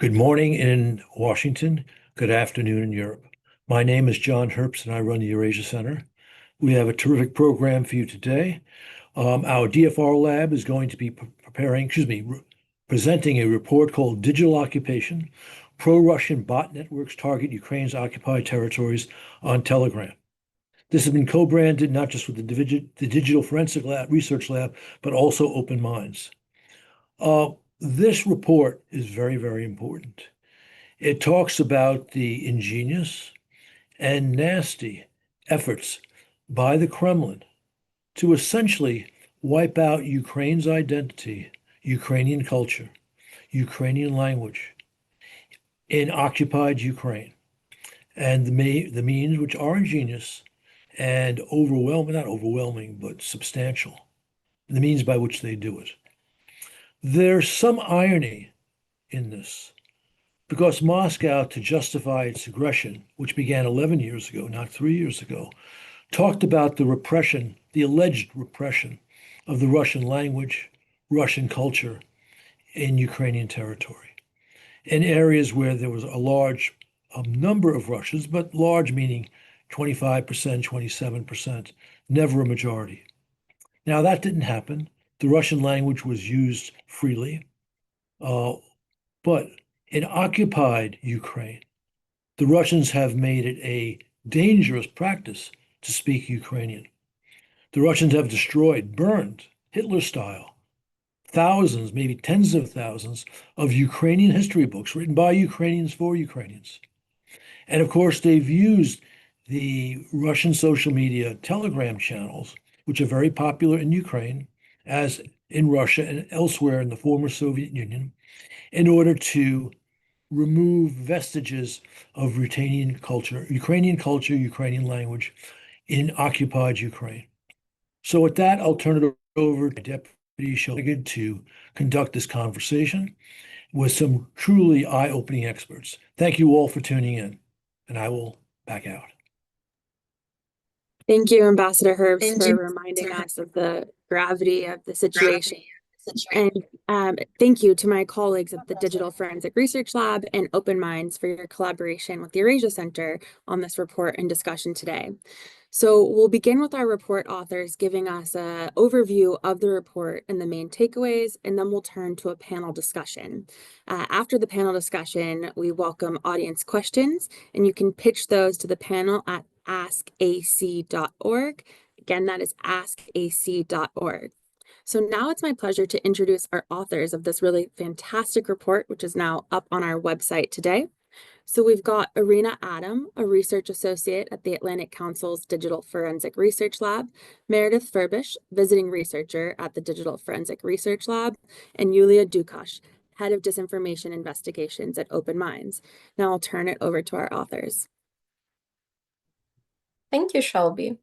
Good morning in Washington. Good afternoon in Europe. My name is John Herbst, and I run the Eurasia Center. We have a terrific program for you today. Our DFR lab is going to be presenting a report called Digital Occupation: Pro-Russian Bot Networks Target Ukraine's Occupied Territories on Telegram. This has been co-branded not just with the Digital Forensic Research Lab, but also Open Minds. This report is very, very important. It talks about the ingenious and nasty efforts by the Kremlin to essentially wipe out Ukraine's identity, Ukrainian culture, Ukrainian language in occupied Ukraine, and the means which are ingenious and overwhelming, not overwhelming, but substantial, the means by which they do it. There's some irony in this, because Moscow, to justify its aggression, which began 11 years ago, not 3 years ago, talked about the repression, the alleged repression of the Russian language, Russian culture in Ukrainian territory, in areas where there was a large number of Russians, but large meaning 25%, 27%, never a majority. Now, that didn't happen. The Russian language was used freely, uh, but in occupied Ukraine, the Russians have made it a dangerous practice to speak Ukrainian. The Russians have destroyed, burned, Hitler style, thousands, maybe tens of thousands of Ukrainian history books written by Ukrainians for Ukrainians. And of course, they've used the Russian social media Telegram channels, which are very popular in Ukraine, as in Russia and elsewhere in the former Soviet Union, in order to remove vestiges of Ukrainian culture, Ukrainian language in occupied Ukraine. So with that, I'll turn it over to Deputy Sholigan to conduct this conversation with some truly eye-opening experts. Thank you all for tuning in, and I will back out. Thank you, Ambassador Herbst, for reminding us of the gravity of the situation. And thank you to my colleagues at the Digital Forensic Research Lab and Open Minds for your collaboration with the Eurasia Center on this report and discussion today. So we'll begin with our report authors giving us an overview of the report and the main takeaways, and then we'll turn to a panel discussion. After the panel discussion, we welcome audience questions, and you can pitch those to the panel at askac.org. Again, that is askac.org. So now it's my pleasure to introduce our authors of this really fantastic report, which is now up on our website today. So we've got Irina Adam, a research associate at the Atlantic Council's Digital Forensic Research Lab, Meredith Furbish, visiting researcher at the Digital Forensic Research Lab, and Yulia Dukash, head of disinformation investigations at Open Minds. Now I'll turn it over to our authors. Thank you, Shelby.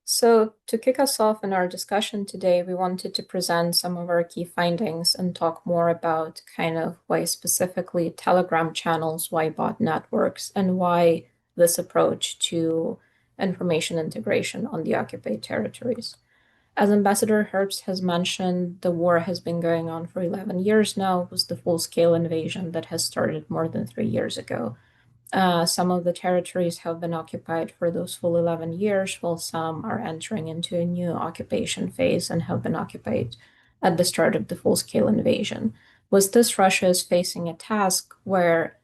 So to kick us off in our discussion today, we wanted to present some of our key findings and talk more about kind of why specifically Telegram channels, why bot networks, and why this approach to information integration on the occupied territories. As Ambassador Herbst has mentioned, the war has been going on for 11 years now. It was the full-scale invasion that has started more than 3 years ago. Some of the territories have been occupied for those full 11 years, while some are entering into a new occupation phase and have been occupied at the start of the full-scale invasion. With this, Russia is facing a task where,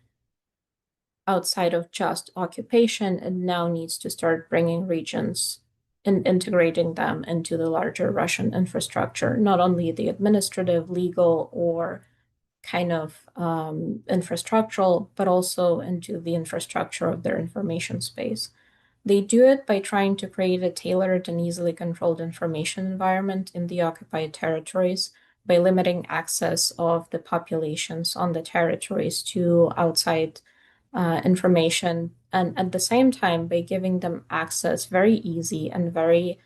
outside of just occupation, it now needs to start bringing regions and integrating them into the larger Russian infrastructure, not only the administrative, legal, or kind of infrastructural, but also into the infrastructure of their information space. They do it by trying to create a tailored and easily controlled information environment in the occupied territories by limiting access of the populations on the territories to outside information, and at the same time by giving them access, very easy and very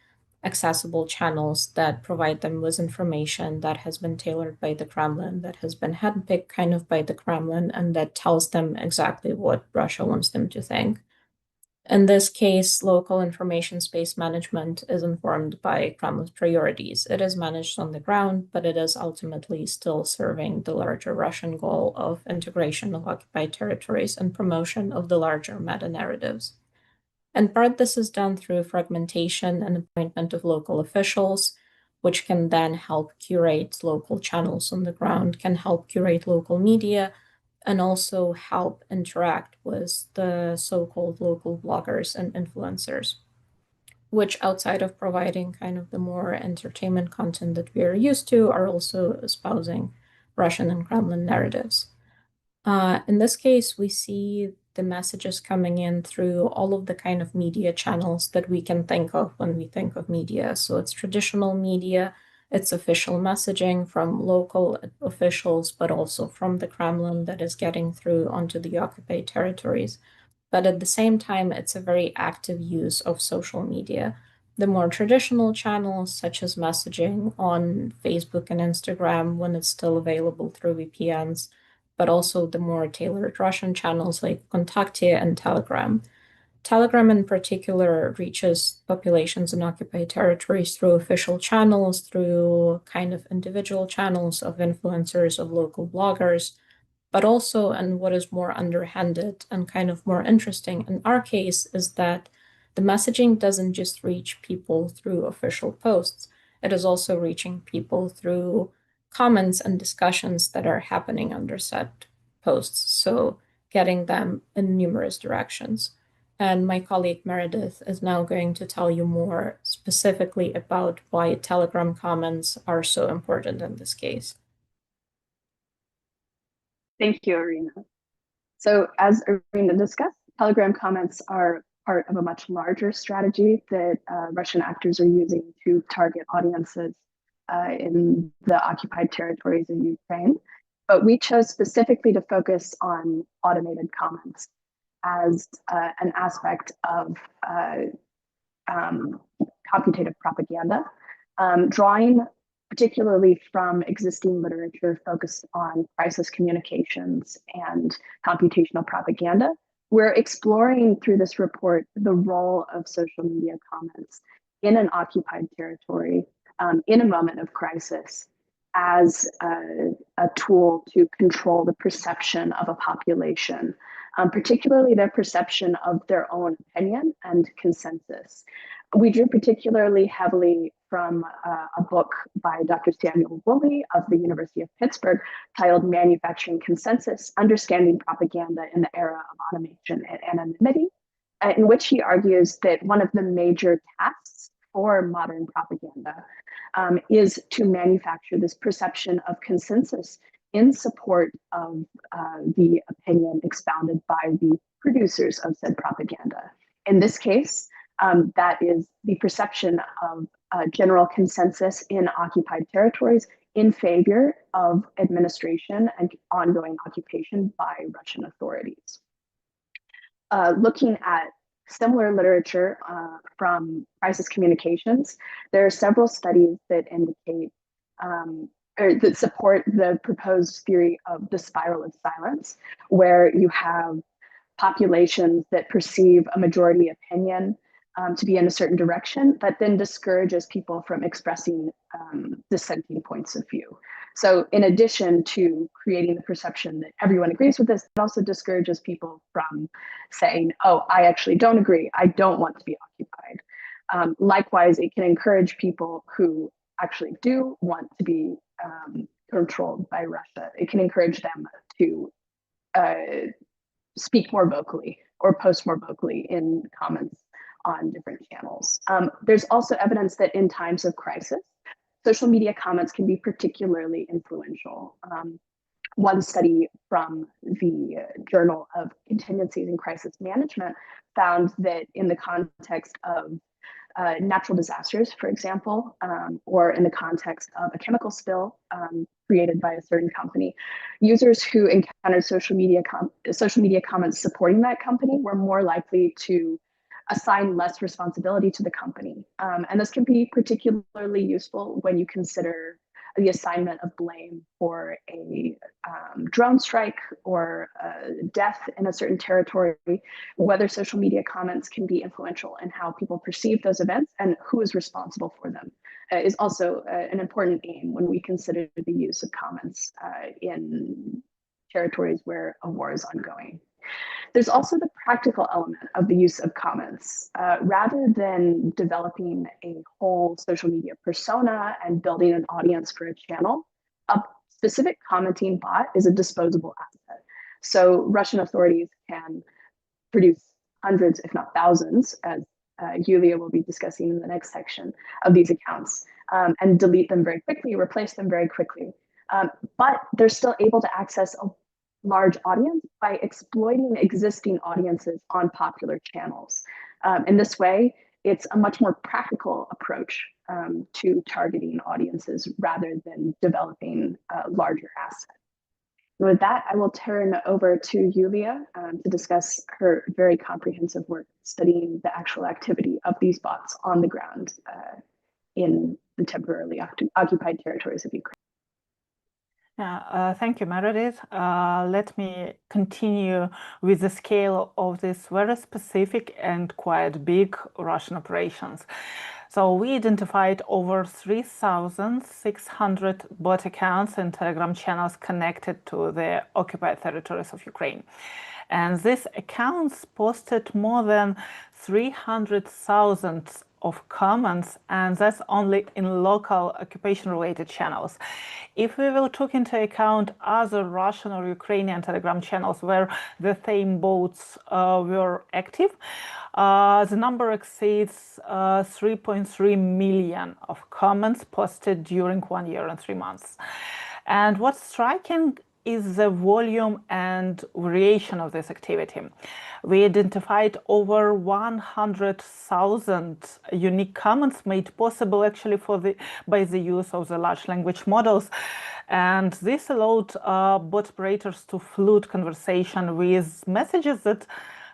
accessible channels that provide them with information that has been tailored by the Kremlin, that has been handpicked kind of by the Kremlin, and that tells them exactly what Russia wants them to think. In this case, local information space management is informed by Kremlin's priorities. It is managed on the ground, but it is ultimately still serving the larger Russian goal of integration of occupied territories and promotion of the larger meta-narratives. In part, this is done through fragmentation and appointment of local officials, which can then help curate local channels on the ground, can help curate local media, and also help interact with the so-called local bloggers and influencers, which outside of providing kind of the more entertainment content that we are used to, are also espousing Russian and Kremlin narratives. In this case, we see the messages coming in through all of the kind of media channels that we can think of when we think of media. So it's traditional media, it's official messaging from local officials, but also from the Kremlin that is getting through onto the occupied territories. But at the same time, it's a very active use of social media. The more traditional channels, such as messaging on Facebook and Instagram when it's still available through VPNs, but also the more tailored Russian channels like Kontakte and Telegram. Telegram in particular reaches populations in occupied territories through official channels, through kind of individual channels of influencers, of local bloggers, but also, and what is more underhanded and kind of more interesting in our case, is that the messaging doesn't just reach people through official posts. It is also reaching people through comments and discussions that are happening under said posts. So getting them in numerous directions. And my colleague Meredith is now going to tell you more specifically about why Telegram comments are so important in this case. Thank you, Irina. So as Irina discussed, Telegram comments are part of a much larger strategy that Russian actors are using to target audiences in the occupied territories in Ukraine. But we chose specifically to focus on automated comments as an aspect of computative propaganda, drawing particularly from existing literature focused on crisis communications and computational propaganda. We're exploring through this report the role of social media comments in an occupied territory in a moment of crisis as a tool to control the perception of a population, particularly their perception of their own opinion and consensus. We drew particularly heavily from a book by Dr. Samuel Woolley of the University of Pittsburgh titled Manufacturing Consensus, Understanding Propaganda in the Era of Automation and Anonymity, in which he argues that one of the major tasks for modern propaganda is to manufacture this perception of consensus in support of the opinion expounded by the producers of said propaganda. In this case, that is the perception of general consensus in occupied territories in favor of administration and ongoing occupation by Russian authorities. Looking at similar literature from crisis communications, there are several studies that indicate or that support the proposed theory of the spiral of silence, where you have populations that perceive a majority opinion to be in a certain direction, but then discourages people from expressing dissenting points of view. So in addition to creating the perception that everyone agrees with this, it also discourages people from saying, oh, I actually don't agree. I don't want to be occupied. Likewise, it can encourage people who actually do want to be controlled by Russia. It can encourage them to speak more vocally or post more vocally in comments on different channels. There's also evidence that in times of crisis, social media comments can be particularly influential. One study from the Journal of Contingencies in Crisis Management found that in the context of natural disasters, for example, or in the context of a chemical spill created by a certain company, users who encountered social media comments supporting that company were more likely to assign less responsibility to the company. And this can be particularly useful when you consider the assignment of blame for a drone strike or death in a certain territory, whether social media comments can be influential in how people perceive those events and who is responsible for them, is also an important aim when we consider the use of comments in territories where a war is ongoing. There's also the practical element of the use of comments. Rather than developing a whole social media persona and building an audience for a channel, a specific commenting bot is a disposable asset. So Russian authorities can produce hundreds, if not thousands, as Yulia will be discussing in the next section, of these accounts, and delete them very quickly, replace them very quickly. But they're still able to access a large audience by exploiting existing audiences on popular channels. In this way, it's a much more practical approach to targeting audiences rather than developing a larger asset. And with that, I will turn over to Yulia to discuss her very comprehensive work studying the actual activity of these bots on the ground in the temporarily occupied territories of Ukraine. Thank you, Meredith. Let me continue with the scale of this very specific and quite big Russian operations. So we identified over 3,600 bot accounts and Telegram channels connected to the occupied territories of Ukraine. And these accounts posted more than 300,000 of comments, and that's only in local occupation-related channels. If we will take into account other Russian or Ukrainian Telegram channels where the same bots were active, the number exceeds 3.3 million of comments posted during 1 year and 3 months. And what's striking is the volume and variation of this activity. We identified over 100,000 unique comments made possible actually by the use of the large language models. And this allowed bot operators to flood conversation with messages that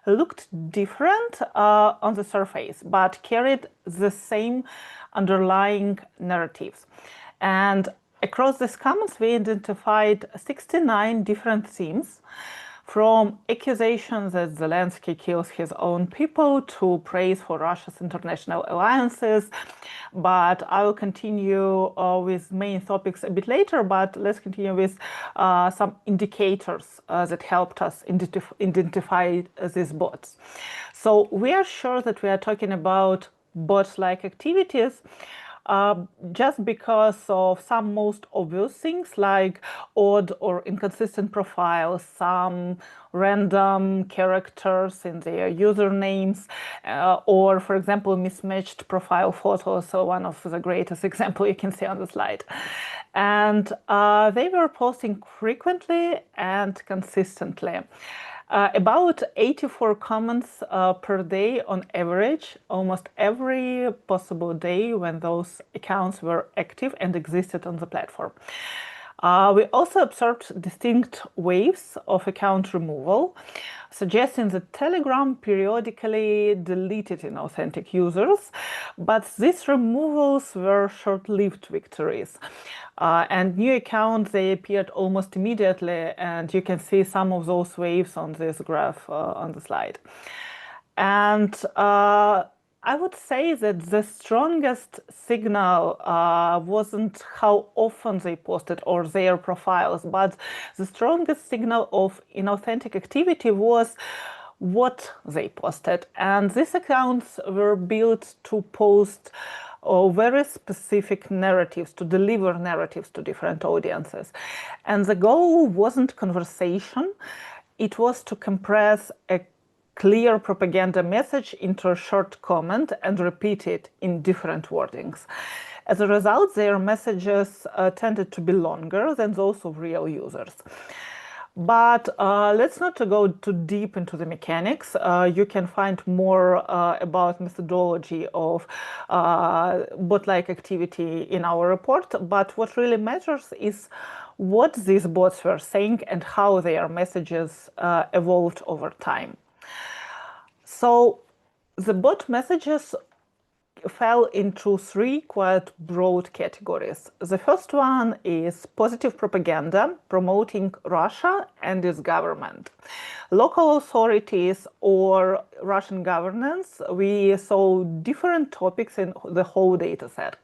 looked different on the surface, but carried the same underlying narratives. And across these comments, we identified 69 different themes, from accusations that Zelensky kills his own people to praise for Russia's international alliances. But I will continue with main topics a bit later, but let's continue with some indicators that helped us identify these bots. So we are sure that we are talking about bot-like activities just because of some most obvious things like odd or inconsistent profiles, some random characters in their usernames, or, for example, mismatched profile photos. So one of the greatest examples you can see on the slide. And they were posting frequently and consistently. About 84 comments per day on average, almost every possible day when those accounts were active and existed on the platform. We also observed distinct waves of account removal, suggesting that Telegram periodically deleted inauthentic users, but these removals were short-lived victories. And new accounts, they appeared almost immediately, and you can see some of those waves on this graph on the slide. And I would say that the strongest signal wasn't how often they posted or their profiles, but the strongest signal of inauthentic activity was what they posted. And these accounts were built to post very specific narratives, to deliver narratives to different audiences. And the goal wasn't conversation, it was to compress a clear propaganda message into a short comment and repeat it in different wordings. As a result, their messages tended to be longer than those of real users. But let's not go too deep into the mechanics. You can find more about methodology of bot-like activity in our report. But what really matters is what these bots were saying and how their messages evolved over time. So the bot messages fell into three quite broad categories. The first one is positive propaganda promoting Russia and its government. Local authorities or Russian governance, we saw different topics in the whole data set.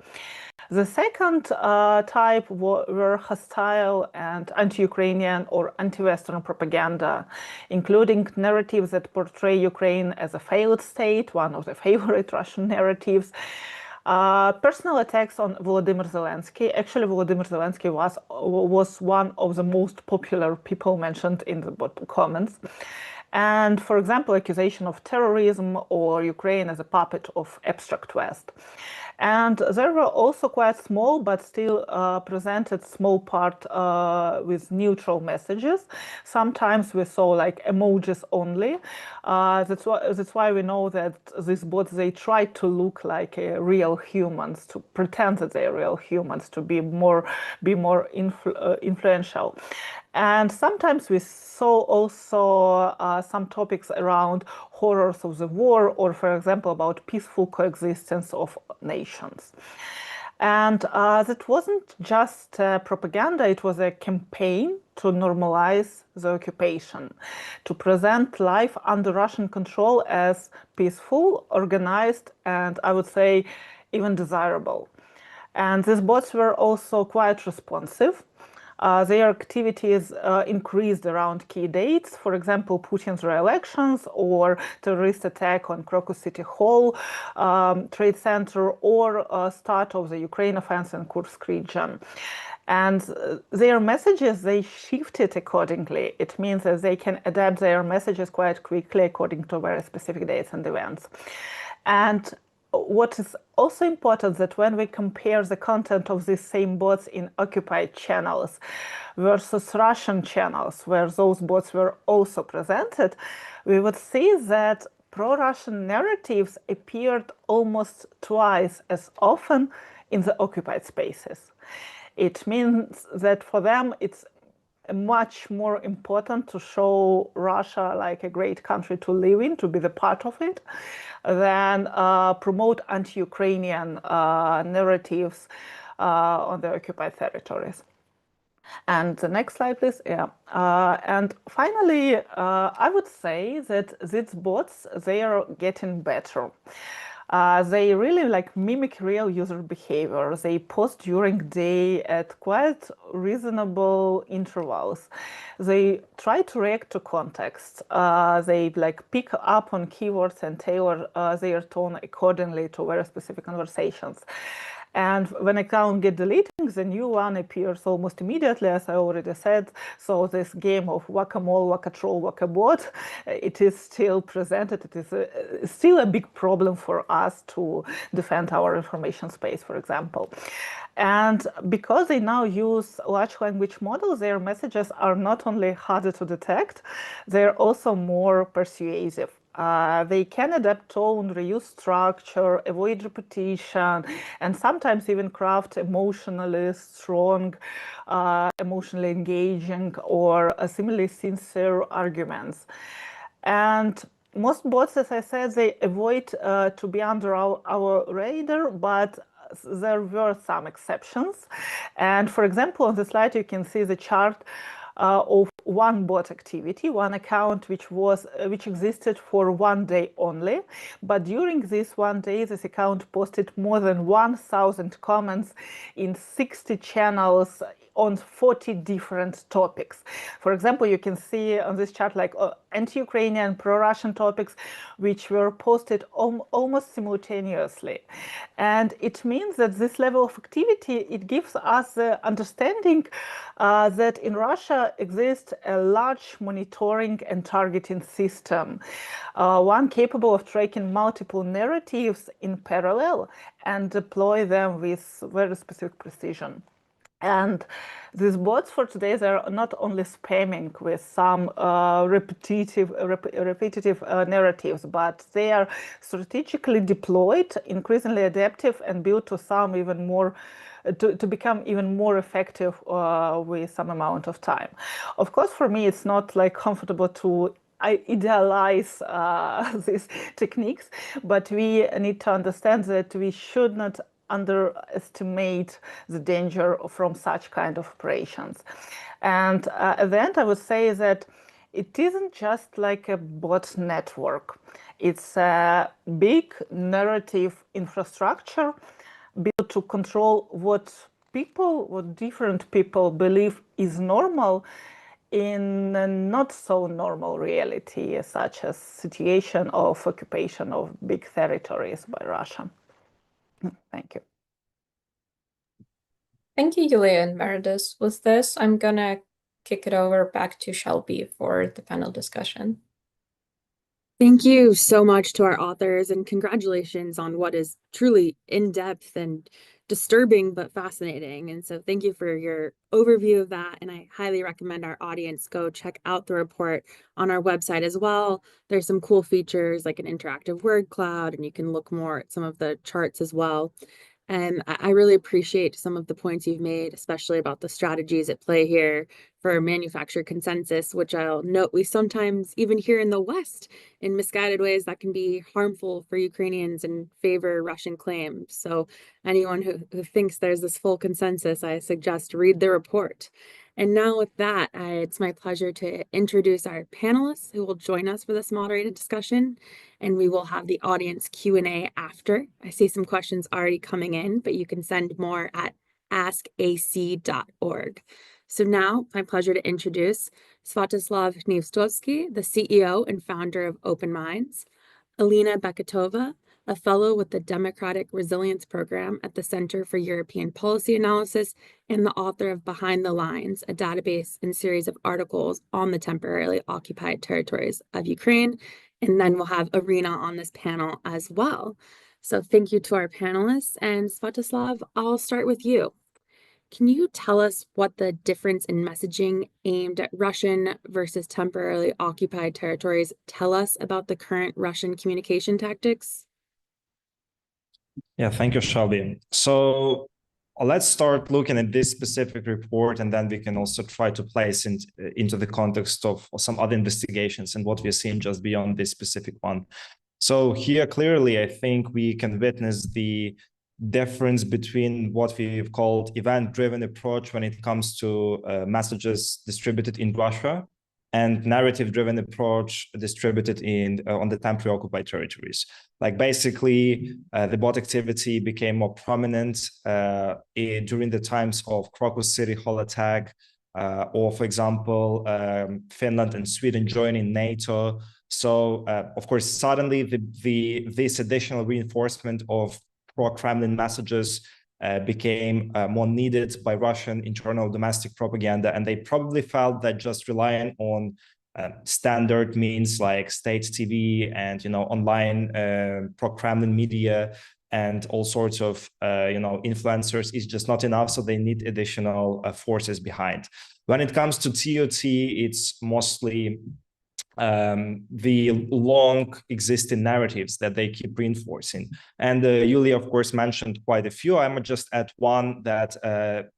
The second type were hostile and anti-Ukrainian or anti-Western propaganda, including narratives that portray Ukraine as a failed state, one of the favorite Russian narratives. Personal attacks on Volodymyr Zelensky. Actually, Volodymyr Zelensky was one of the most popular people mentioned in the comments. And, for example, accusation of terrorism or Ukraine as a puppet of abstract West. And there were also quite small, but still presented small part with neutral messages. Sometimes we saw like emojis only. That's why we know that these bots, they try to look like real humans, to pretend that they're real humans, to be more influential. And sometimes we saw also some topics around horrors of the war, or, for example, about peaceful coexistence of nations. And that wasn't just propaganda, it was a campaign to normalize the occupation, to present life under Russian control as peaceful, organized, and I would say even desirable. And these bots were also quite responsive. Their activities increased around key dates, for example, Putin's re-elections or terrorist attack on Crocus City Hall, Trade Center, or start of the Ukraine offensive in Kursk region. And their messages, they shifted accordingly. It means that they can adapt their messages quite quickly according to very specific dates and events. And what is also important that when we compare the content of these same bots in occupied channels versus Russian channels, where those bots were also presented, we would see that pro-Russian narratives appeared almost twice as often in the occupied spaces. It means that for them it's much more important to show Russia like a great country to live in, to be the part of it, than promote anti-Ukrainian narratives on the occupied territories. And the next slide, please. Yeah. And finally, I would say that these bots, they are getting better. They really like mimic real user behavior. They post during day at quite reasonable intervals. They try to react to context. They like pick up on keywords and tailor their tone accordingly to very specific conversations. And when account get deleted, the new one appears almost immediately, as I already said. So this game of whack-a-mole, whack-a-troll, whack-a-bot, it is still presented. It is still a big problem for us to defend our information space, for example. And because they now use large language models, their messages are not only harder to detect, they're also more persuasive. They can adapt tone, reuse structure, avoid repetition, and sometimes even craft emotionally strong, emotionally engaging, or similarly sincere arguments. And most bots, as I said, they avoid to be under our radar, but there were some exceptions. And for example, on the slide, you can see the chart of one bot activity, one account which existed for 1 day only. But during this 1 day, this account posted more than 1,000 comments in 60 channels on 40 different topics. For example, you can see on this chart like anti-Ukrainian, pro-Russian topics, which were posted almost simultaneously. And it means that this level of activity, it gives us the understanding that in Russia exists a large monitoring and targeting system, one capable of tracking multiple narratives in parallel and deploy them with very specific precision. And these bots for today, they're not only spamming with some repetitive narratives, but they are strategically deployed, increasingly adaptive, and built to some even more to become even more effective with some amount of time. Of course, for me, it's not like comfortable to I idealize these techniques, but we need to understand that we should not underestimate the danger from such kind of operations. And at the end, I would say that it isn't just like a bot network. It's a big narrative infrastructure built to control what different people believe is normal in a not so normal reality, such as situation of occupation of big territories by Russia. Thank you. Thank you, Yulia and Meredith. With this, I'm gonna kick it over back to Shelby for the panel discussion. Thank you so much to our authors, and congratulations on what is truly in-depth and disturbing but fascinating. And so thank you for your overview of that. And I highly recommend our audience go check out the report on our website as well. There's some cool features like an interactive word cloud, and you can look more at some of the charts as well. And I really appreciate some of the points you've made, especially about the strategies at play here for manufacturer consensus, which I'll note we sometimes even hear in the West in misguided ways that can be harmful for Ukrainians and favor Russian claims. So anyone who thinks there's this full consensus, I suggest read the report. And now with that, it's my pleasure to introduce our panelists who will join us for this moderated discussion. And we will have the audience Q&A after. I see some questions already coming in, but you can send more at askac.org. So now, my pleasure to introduce Sviatoslav Hnievstovsky, the CEO and founder of Open Minds, Alina Beketova, a fellow with the Democratic Resilience Program at the Center for European Policy Analysis and the author of Behind the Lines, a database and series of articles on the temporarily occupied territories of Ukraine. And then we'll have Irina on this panel as well. So thank you to our panelists. And Sviatoslav, I'll start with you. Can you tell us what the difference in messaging aimed at Russian versus temporarily occupied territories tell us about the current Russian communication tactics? Yeah, thank you, Shelby. So let's start looking at this specific report, and then we can also try to place into the context of some other investigations and what we're seeing just beyond this specific one. So here, clearly, I think we can witness the difference between what we've called event-driven approach when it comes to messages distributed in Russia and narrative-driven approach distributed on the temporary occupied territories. Like basically, the bot activity became more prominent during the times of Crocus City hall attack, or for example, Finland and Sweden joining NATO. So of course, suddenly this additional reinforcement of pro-Kremlin messages became more needed by Russian internal domestic propaganda, and they probably felt that just relying on standard means like state TV and online pro-Kremlin media and all sorts of influencers is just not enough, so they need additional forces behind. When it comes to TOT, it's mostly the long existing narratives that they keep reinforcing. And Yulia, of course, mentioned quite a few. I might just add one that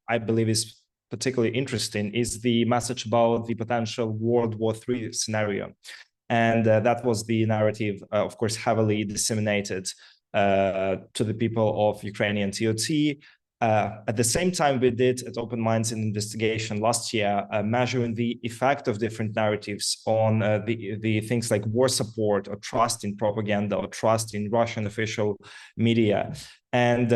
I believe is particularly interesting, is the message about the potential World War III scenario. And that was the narrative, of course, heavily disseminated to the people of Ukrainian TOT. At the same time, we did at Open Minds an investigation last year, measuring the effect of different narratives on the things like war support or trust in propaganda or trust in Russian official media. And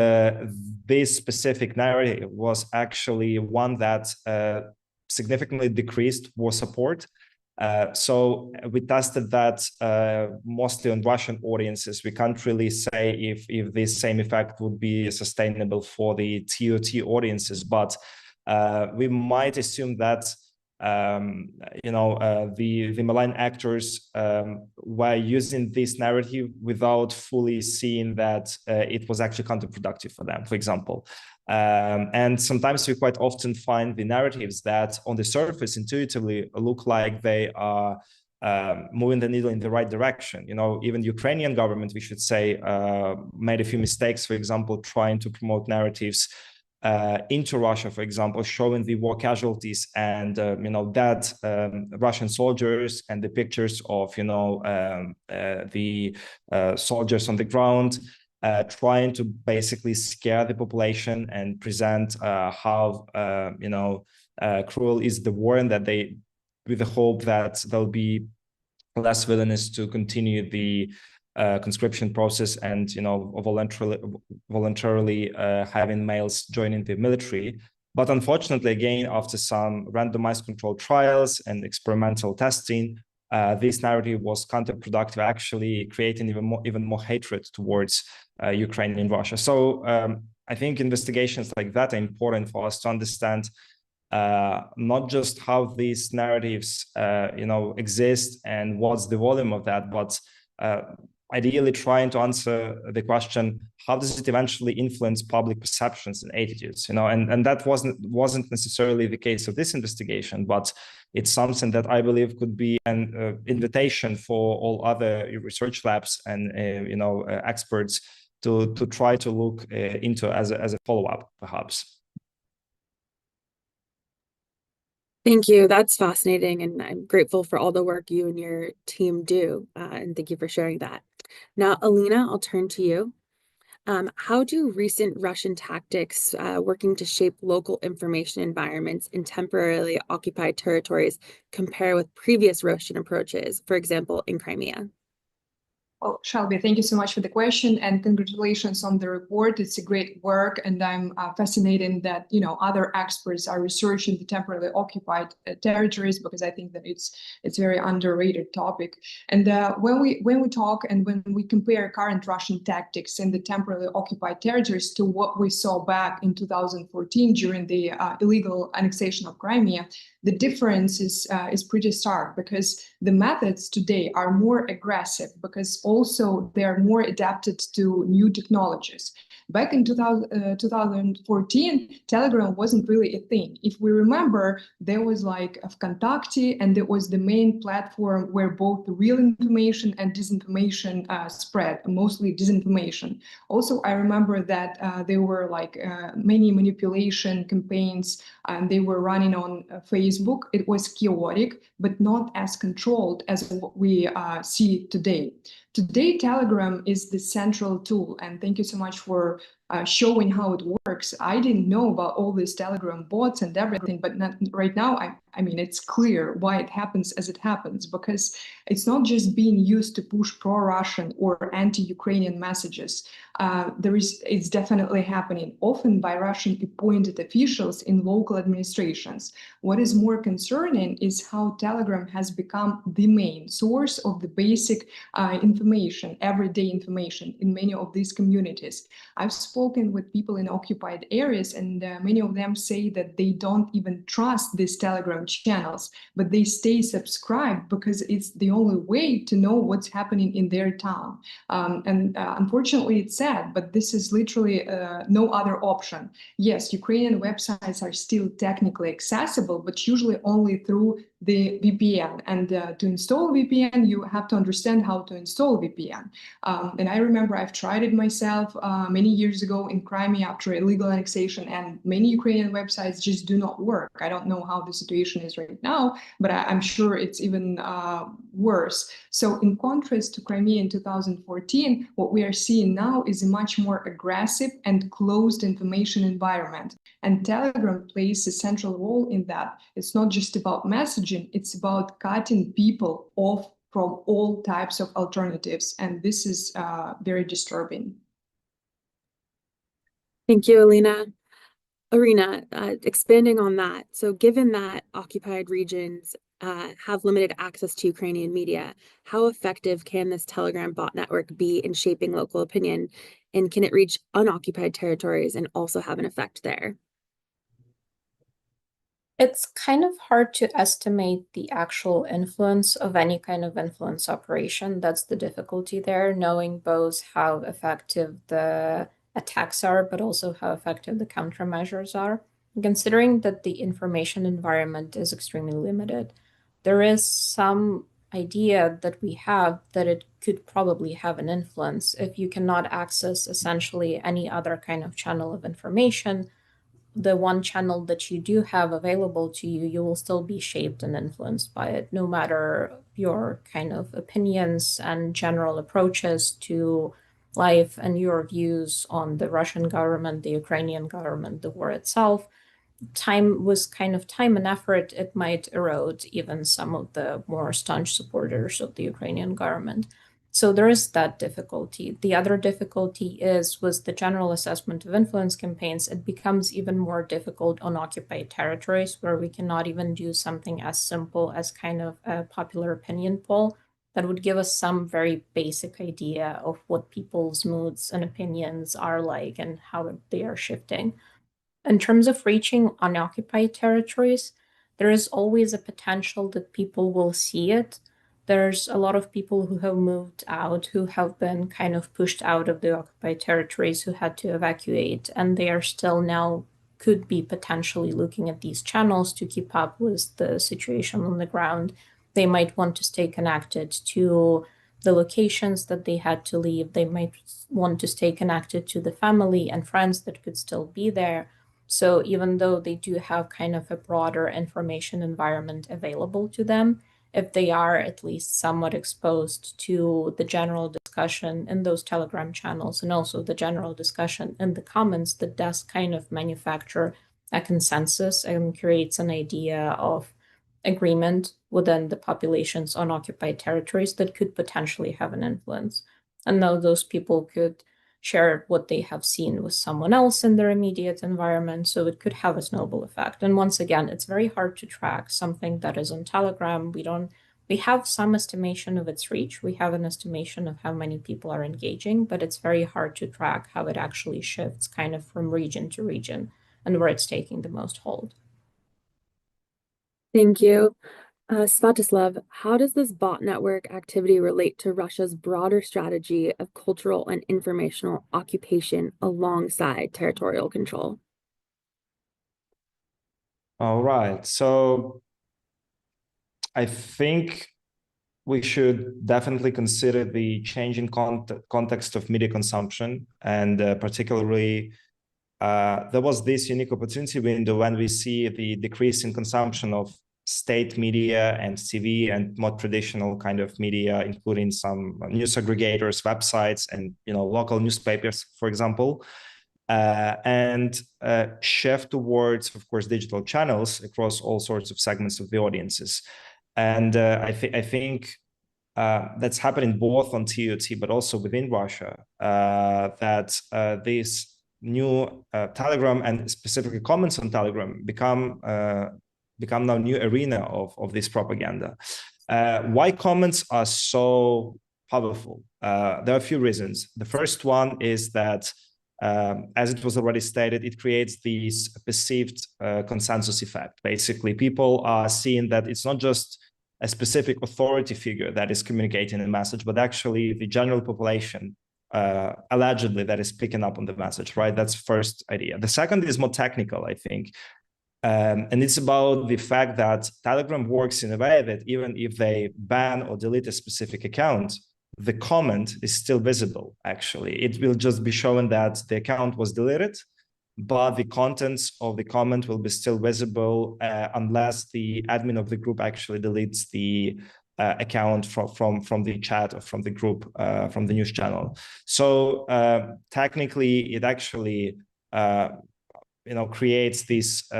this specific narrative was actually one that significantly decreased war support. So we tested that mostly on Russian audiences. We can't really say if this same effect would be sustainable for the TOT audiences, but we might assume that the malign actors were using this narrative without fully seeing that it was actually counterproductive for them, for example. And sometimes we quite often find the narratives that on the surface intuitively look like they are moving the needle in the right direction. Even the Ukrainian government, we should say, made a few mistakes, for example, trying to promote narratives into Russia, for example, showing the war casualties and dead Russian soldiers, and the pictures of the soldiers on the ground, trying to basically scare the population and present how cruel is the war, and that they, with the hope that there'll be less willingness to continue the conscription process and voluntarily having males joining the military. But unfortunately, again, after some randomized controlled trials and experimental testing, this narrative was counterproductive, actually creating even more hatred towards Ukraine and Russia. So I think investigations like that are important for us to understand not just how these narratives exist and what's the volume of that, but ideally trying to answer the question, how does it eventually influence public perceptions and attitudes? And that wasn't necessarily the case of this investigation, but it's something that I believe could be an invitation for all other research labs and experts to try to look into as a follow-up, perhaps. Thank you. That's fascinating, and I'm grateful for all the work you and your team do. And thank you for sharing that. Now, Alina, I'll turn to you. How do recent Russian tactics working to shape local information environments in temporarily occupied territories compare with previous Russian approaches, for example, in Crimea? Well, Shelby, thank you so much for the question, and congratulations on the report. It's a great work, and I'm fascinated that other experts are researching the temporarily occupied territories, because I think that it's a very underrated topic. And when we talk and when we compare current Russian tactics in the temporarily occupied territories to what we saw back in 2014 during the illegal annexation of Crimea, the difference is pretty stark, because the methods today are more aggressive, because also they're more adapted to new technologies. Back in 2014, Telegram wasn't really a thing. If we remember, there was like Vkontakte, and it was the main platform where both the real information and disinformation spread, mostly disinformation. Also, I remember that there were like many manipulation campaigns, and they were running on Facebook. It was chaotic, but not as controlled as what we see today. Today, Telegram is the central tool, and thank you so much for showing how it works. I didn't know about all these Telegram bots and everything, but right now, I mean, it's clear why it happens as it happens, because it's not just being used to push pro-Russian or anti-Ukrainian messages. It's definitely happening, often by Russian-appointed officials in local administrations. What is more concerning is how Telegram has become the main source of the basic information, everyday information in many of these communities. I've spoken with people in occupied areas, and many of them say that they don't even trust these Telegram channels, but they stay subscribed because it's the only way to know what's happening in their town. Unfortunately, it's sad, but this is literally no other option. Yes, Ukrainian websites are still technically accessible, but usually only through the VPN. And to install VPN, you have to understand how to install VPN. And I remember I've tried it myself many years ago in Crimea after illegal annexation, and many Ukrainian websites just do not work. I don't know how the situation is right now, but I'm sure it's even worse. So in contrast to Crimea in 2014, what we are seeing now is a much more aggressive and closed information environment. And Telegram plays a central role in that. It's not just about messaging, it's about cutting people off from all types of alternatives. And this is very disturbing. Thank you, Alina. Irina, expanding on that, so given that occupied regions have limited access to Ukrainian media, how effective can this Telegram bot network be in shaping local opinion? And can it reach unoccupied territories and also have an effect there? It's kind of hard to estimate the actual influence of any kind of influence operation. That's the difficulty there, knowing both how effective the attacks are, but also how effective the countermeasures are. Considering that the information environment is extremely limited, there is some idea that we have that it could probably have an influence if you cannot access essentially any other kind of channel of information. the one channel that you do have available to you, you will still be shaped and influenced by it, no matter your kind of opinions and general approaches to life and your views on the Russian government, the Ukrainian government, the war itself. Time and effort, it might erode even some of the more staunch supporters of the Ukrainian government. So there is that difficulty. The other difficulty is with the general assessment of influence campaigns, it becomes even more difficult on occupied territories where we cannot even do something as simple as kind of a popular opinion poll that would give us some very basic idea of what people's moods and opinions are like and how they are shifting. In terms of reaching unoccupied territories, there is always a potential that people will see it. There's a lot of people who have moved out, who have been kind of pushed out of the occupied territories, who had to evacuate, and they are still now could be potentially looking at these channels to keep up with the situation on the ground. They might want to stay connected to the locations that they had to leave. They might want to stay connected to the family and friends that could still be there. So even though they do have kind of a broader information environment available to them, if they are at least somewhat exposed to the general discussion in those Telegram channels and also the general discussion in the comments, that does kind of manufacture a consensus and creates an idea of agreement within the populations on occupied territories that could potentially have an influence. And now those people could share what they have seen with someone else in their immediate environment, so it could have a snowball effect. And once again, it's very hard to track something that is on Telegram. We have some estimation of its reach. We have an estimation of how many people are engaging, but it's very hard to track how it actually shifts kind of from region to region and where it's taking the most hold. Thank you. Svatoslav, how does this bot network activity relate to Russia's broader strategy of cultural and informational occupation alongside territorial control? All right. So I think we should definitely consider the changing context of media consumption, and particularly there was this unique opportunity window when we see the decrease in consumption of state media and TV and more traditional kind of media, including some news aggregators, websites, and local newspapers, for example, and shift towards, of course, digital channels across all sorts of segments of the audiences. And I think that's happening both on TOT but also within Russia. That this new Telegram and specifically comments on Telegram become now new arena of this propaganda. Why comments are so powerful? There are a few reasons. The first one is that, as it was already stated, it creates this perceived consensus effect. Basically, people are seeing that it's not just a specific authority figure that is communicating a message, but actually the general population, allegedly, that is picking up on the message, right? That's first idea. The second is more technical, I think. And it's about the fact that Telegram works in a way that even if they ban or delete a specific account, the comment is still visible, actually. It will just be showing that the account was deleted, but the contents of the comment will be still visible unless the admin of the group actually deletes the account from the chat or from the group, from the news channel. So technically, it actually creates this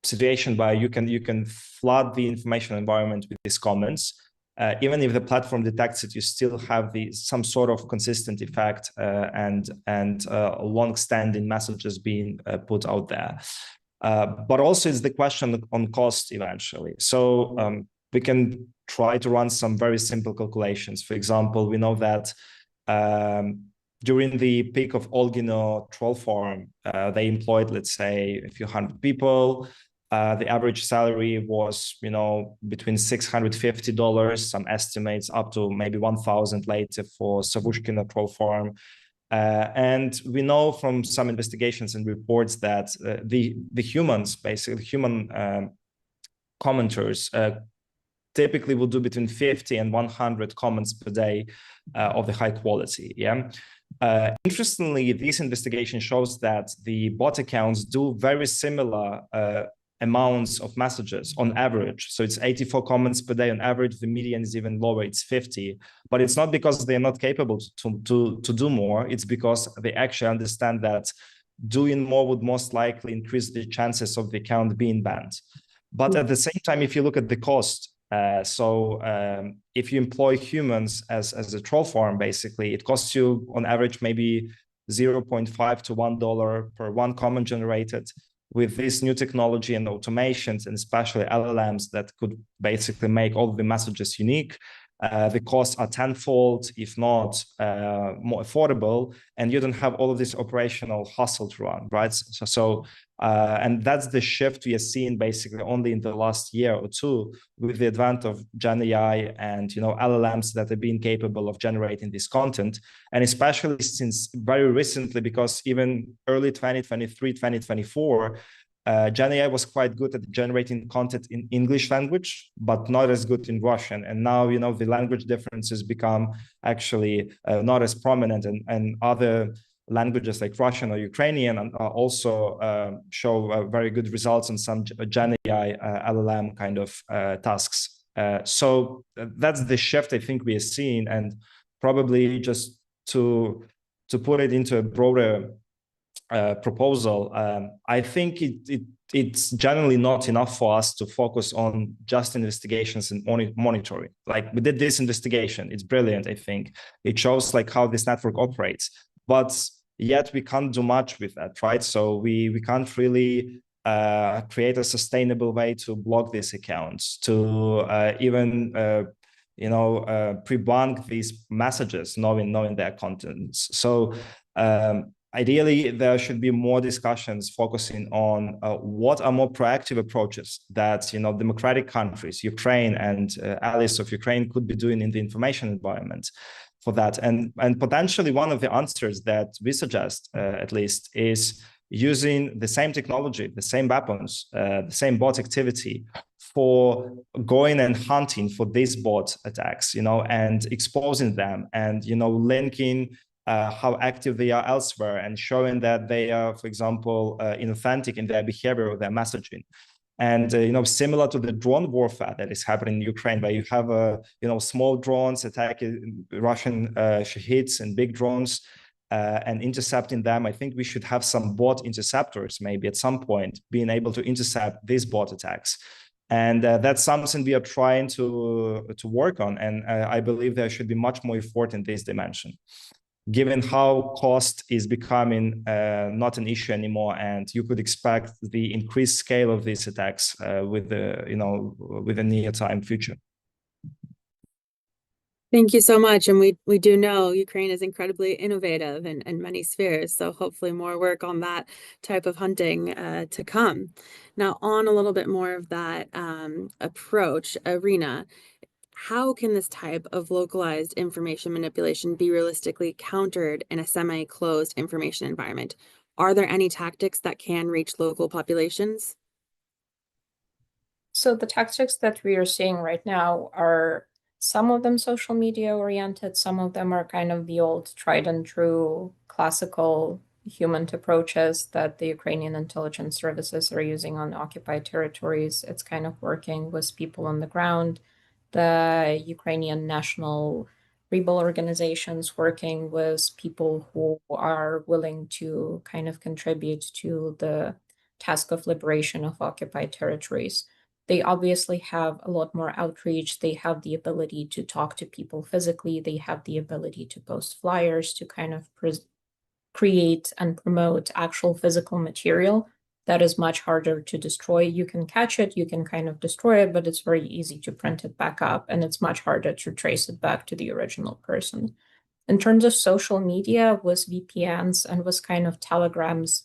situation where you can flood the information environment with these comments. Even if the platform detects it, you still have some sort of consistent effect and long-standing messages being put out there. But also it's the question on cost eventually. So we can try to run some very simple calculations. For example, we know that during the peak of Olgino troll farm, they employed, let's say, a few hundred people. The average salary was, between $650, some estimates up to maybe $1,000 later for Savushkina troll farm. And we know from some investigations and reports that the humans, basically human commenters, typically will do between 50 and 100 comments per day of the high quality. Yeah. Interestingly, this investigation shows that the bot accounts do very similar amounts of messages on average. So it's 84 comments per day on average. The median is even lower, it's 50. But it's not because they're not capable to do more. It's because they actually understand that doing more would most likely increase the chances of the account being banned. But at the same time, if you look at the cost, if you employ humans as a troll farm, basically, it costs you on average maybe 0.5 to $1 per one comment generated. With this new technology and automations, and especially LLMs that could basically make all the messages unique, the costs are tenfold, if not more affordable, and you don't have all of this operational hustle to run, right? And that's the shift we are seeing basically only in the last year or two with the advent of Gen AI and LLMs that are being capable of generating this content, and especially since very recently, because even early 2023, 2024. Gen AI was quite good at generating content in English language, but not as good in Russian. And now, the language differences become actually not as prominent, and other languages like Russian or Ukrainian also show very good results on some Gen AI LLM kind of tasks. So that's the shift I think we are seeing, and probably just to put it into a broader proposal, I think it's generally not enough for us to focus on just investigations and monitoring. Like, we did this investigation, it's brilliant, I think. It shows like how this network operates, but yet we can't do much with that, right? So we can't really create a sustainable way to block these accounts, to even pre-bank these messages, knowing their contents. So ideally, there should be more discussions focusing on what are more proactive approaches that democratic countries, Ukraine and allies of Ukraine, could be doing in the information environment for that. And potentially one of the answers that we suggest, at least, is using the same technology, the same weapons, the same bot activity for going and hunting for these bot attacks, and exposing them, and linking how active they are elsewhere, and showing that they are, for example, inauthentic in their behavior or their messaging. And similar to the drone warfare that is happening in Ukraine, where you have small drones attacking Russian Shahids and big drones and intercepting them. I think we should have some bot interceptors, maybe at some point, being able to intercept these bot attacks. And that's something we are trying to work on. And I believe there should be much more effort in this dimension, given how cost is becoming not an issue anymore, and you could expect the increased scale of these attacks with the near-time future. Thank you so much. And we do know Ukraine is incredibly innovative in many spheres. So hopefully more work on that type of hunting to come. Now, on a little bit more of that approach, Irina, how can this type of localized information manipulation be realistically countered in a semi-closed information environment? Are there any tactics that can reach local populations? So the tactics that we are seeing right now are some of them social media oriented, some of them are kind of the old tried and true classical human approaches that the Ukrainian intelligence services are using on occupied territories. It's kind of working with people on the ground, the Ukrainian national rebel organizations working with people who are willing to kind of contribute to the task of liberation of occupied territories. They obviously have a lot more outreach. They have the ability to talk to people physically. They have the ability to post flyers, to kind of create and promote actual physical material that is much harder to destroy. You can catch it, you can kind of destroy it, but it's very easy to print it back up, and it's much harder to trace it back to the original person. In terms of social media, with VPNs and with kind of Telegram's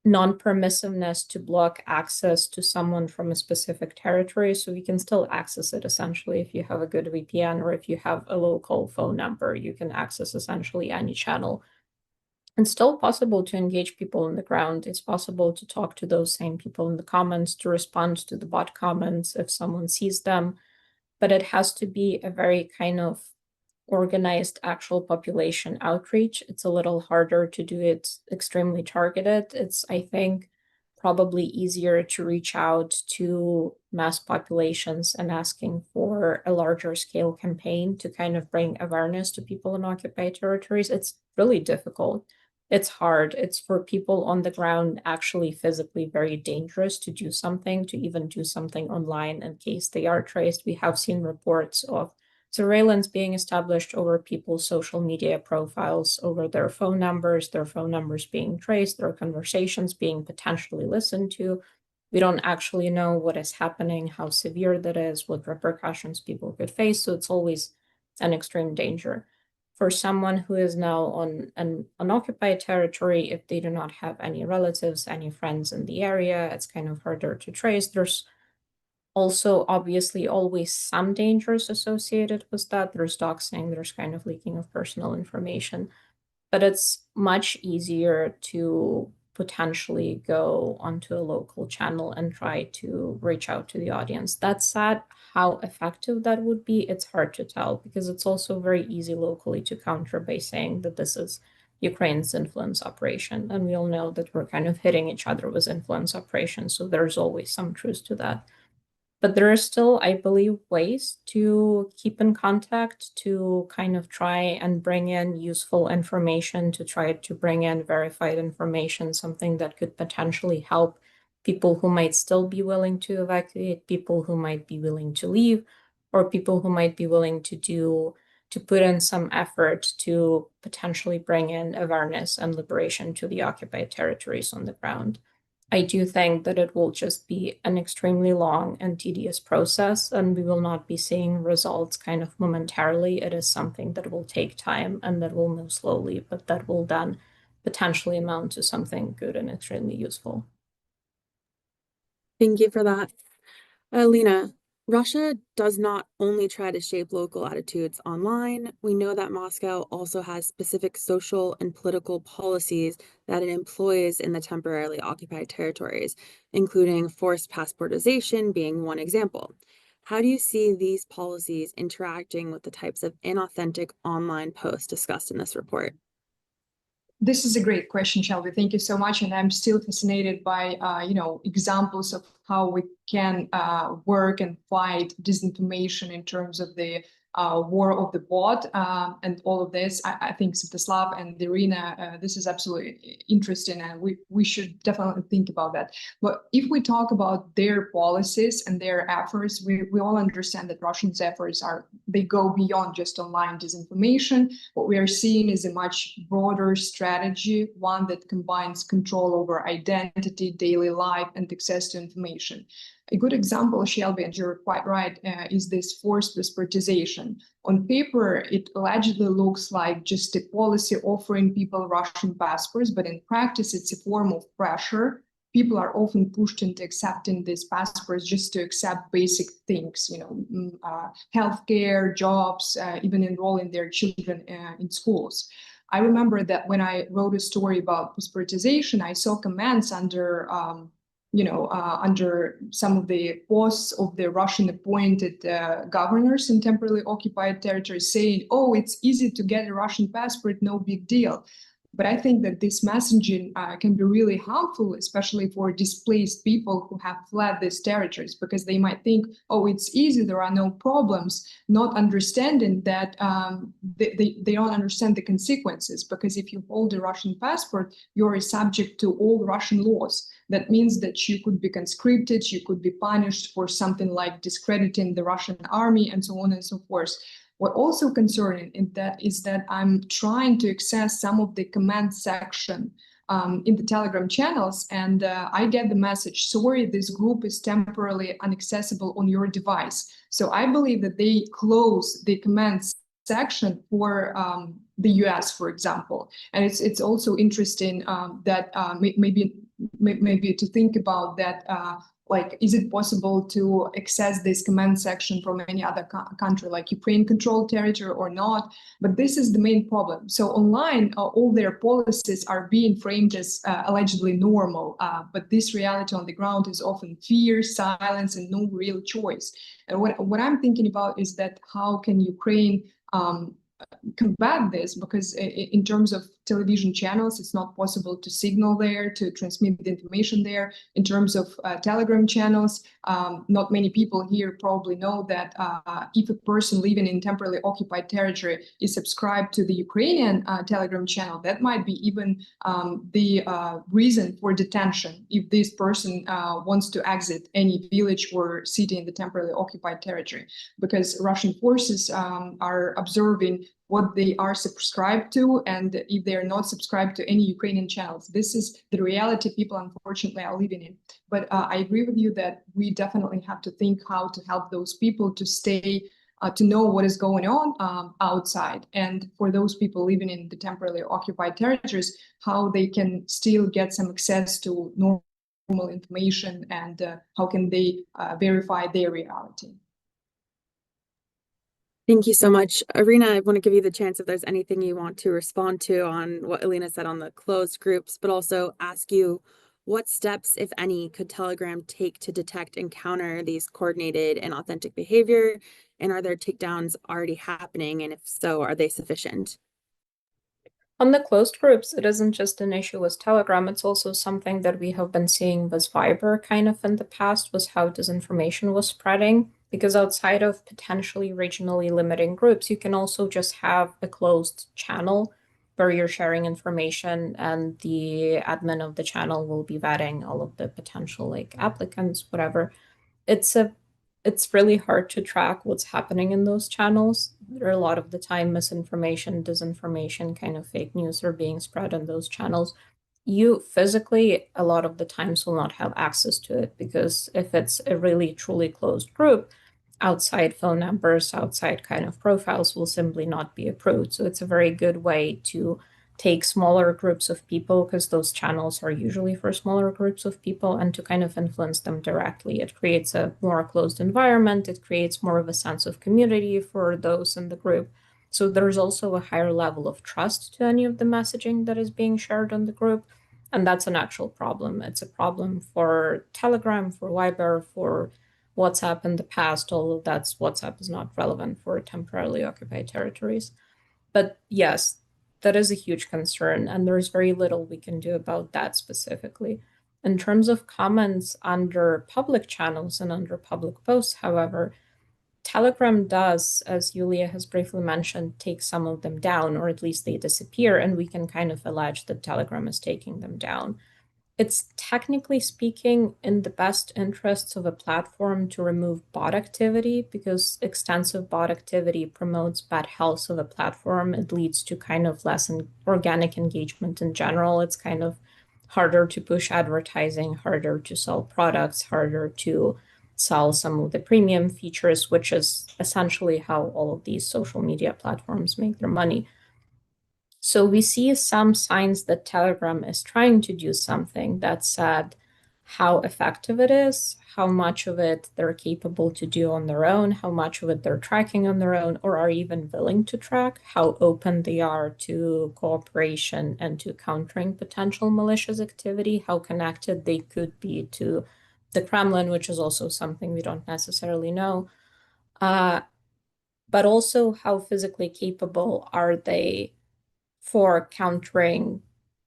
non-permissiveness to block access to someone from a specific territory, so you can still access it essentially if you have a good VPN, or if you have a local phone number, you can access essentially any channel. It's still possible to engage people on the ground. It's possible to talk to those same people in the comments, to respond to the bot comments if someone sees them, but it has to be a very kind of organized actual population outreach. It's a little harder to do it extremely targeted. It's, I think, probably easier to reach out to mass populations and asking for a larger scale campaign to kind of bring awareness to people in occupied territories. It's really difficult. It's hard. It's for people on the ground actually physically very dangerous to do something, to even do something online in case they are traced. We have seen reports of surveillance being established over people's social media profiles, over their phone numbers being traced, their conversations being potentially listened to. We don't actually know what is happening, how severe that is, what repercussions people could face. So it's always an extreme danger. For someone who is now on an unoccupied territory, if they do not have any relatives, any friends in the area, it's kind of harder to trace. There's also obviously always some dangers associated with that. There's doxing, there's kind of leaking of personal information, but it's much easier to potentially go onto a local channel and try to reach out to the audience. That said, how effective that would be, it's hard to tell, because it's also very easy locally to counter by saying that this is Ukraine's influence operation. And we all know that we're kind of hitting each other with influence operations. So there's always some truth to that. But there are still, I believe, ways to keep in contact, to kind of try and bring in useful information, to try to bring in verified information, something that could potentially help people who might still be willing to evacuate, people who might be willing to leave, or people who might be willing to put in some effort to potentially bring in awareness and liberation to the occupied territories on the ground. I do think that it will just be an extremely long and tedious process, and we will not be seeing results kind of momentarily. It is something that will take time and that will move slowly, but that will then potentially amount to something good and extremely useful. Thank you for that. Lena, Russia does not only try to shape local attitudes online. We know that Moscow also has specific social and political policies that it employs in the temporarily occupied territories, including forced passportization being one example. How do you see these policies interacting with the types of inauthentic online posts discussed in this report? This is a great question, Shelby. Thank you so much. And I'm still fascinated by, examples of how we can work and fight disinformation in terms of the war of the bot and all of this. I think Svetoslav and Irina, this is absolutely interesting, and we should definitely think about that. But if we talk about their policies and their efforts, we all understand that Russians' efforts they go beyond just online disinformation. What we are seeing is a much broader strategy, one that combines control over identity, daily life, and access to information. A good example, Shelby, and you're quite right, is this forced passportization. On paper, it allegedly looks like just a policy offering people Russian passports, but in practice, it's a form of pressure. People are often pushed into accepting these passports just to accept basic things, healthcare, jobs, even enrolling their children in schools. I remember that when I wrote a story about passportization, I saw comments under some of the posts of the Russian appointed governors in temporarily occupied territories saying, oh, it's easy to get a Russian passport, no big deal. But I think that this messaging can be really harmful, especially for displaced people who have fled these territories, because they might think, oh, it's easy, there are no problems, not understanding that they don't understand the consequences. Because if you hold a Russian passport, you're subject to all Russian laws. That means that you could be conscripted, you could be punished for something like discrediting the Russian army, and so on and so forth. What also concerning is that I'm trying to access some of the comment section in the Telegram channels, and I get the message, sorry, this group is temporarily inaccessible on your device. So I believe that they close the comments section for the US, for example. And it's also interesting that maybe to think about that, like, is it possible to access this comment section from any other country, like Ukraine-controlled territory or not? But this is the main problem. So online, all their policies are being framed as allegedly normal, but this reality on the ground is often fear, silence, and no real choice. And what I'm thinking about is that how can Ukraine combat this, because in terms of television channels, it's not possible to signal there, to transmit the information there. In terms of Telegram channels, not many people here probably know that if a person living in temporarily occupied territory is subscribed to the Ukrainian Telegram channel, that might be even the reason for detention if this person wants to exit any village or city in the temporarily occupied territory, because Russian forces are observing what they are subscribed to, and if they're not subscribed to any Ukrainian channels. This is the reality people unfortunately are living in. But I agree with you that we definitely have to think how to help those people to stay, to know what is going on outside. And for those people living in the temporarily occupied territories, how they can still get some access to normal information, and how can they verify their reality. Thank you so much. Irina, I want to give you the chance if there's anything you want to respond to on what Elena said on the closed groups, but also ask you what steps, if any, could Telegram take to detect and counter these coordinated and authentic behavior? And are there takedowns already happening? And if so, are they sufficient? On the closed groups, it isn't just an issue with Telegram, it's also something that we have been seeing with Viber kind of in the past, was how disinformation was spreading. Because outside of potentially regionally limiting groups, you can also just have a closed channel where you're sharing information, and the admin of the channel will be vetting all of the potential like applicants, whatever. It's really hard to track what's happening in those channels. There are a lot of the time misinformation, disinformation, kind of fake news are being spread in those channels. You physically, a lot of the times, will not have access to it, because if it's a really truly closed group, outside phone numbers, outside kind of profiles will simply not be approved. So it's a very good way to take smaller groups of people, because those channels are usually for smaller groups of people, and to kind of influence them directly. It creates a more closed environment. It creates more of a sense of community for those in the group. So there's also a higher level of trust to any of the messaging that is being shared on the group. And that's an actual problem. It's a problem for Telegram, for Viber, for WhatsApp in the past, although WhatsApp is not relevant for temporarily occupied territories. But yes, that is a huge concern, and there's very little we can do about that specifically. In terms of comments under public channels and under public posts, however, Telegram does, as Yulia has briefly mentioned, take some of them down, or at least they disappear, and we can kind of allege that Telegram is taking them down. It's technically speaking in the best interests of a platform to remove bot activity, because extensive bot activity promotes bad health of a platform. It leads to kind of less organic engagement in general. It's kind of harder to push advertising, harder to sell products, harder to sell some of the premium features, which is essentially how all of these social media platforms make their money. So we see some signs that Telegram is trying to do something. That said, how effective it is, how much of it they're capable to do on their own, how much of it they're tracking on their own, or are even willing to track, how open they are to cooperation and to countering potential malicious activity, how connected they could be to the Kremlin, which is also something we don't necessarily know. But also how physically capable are they for countering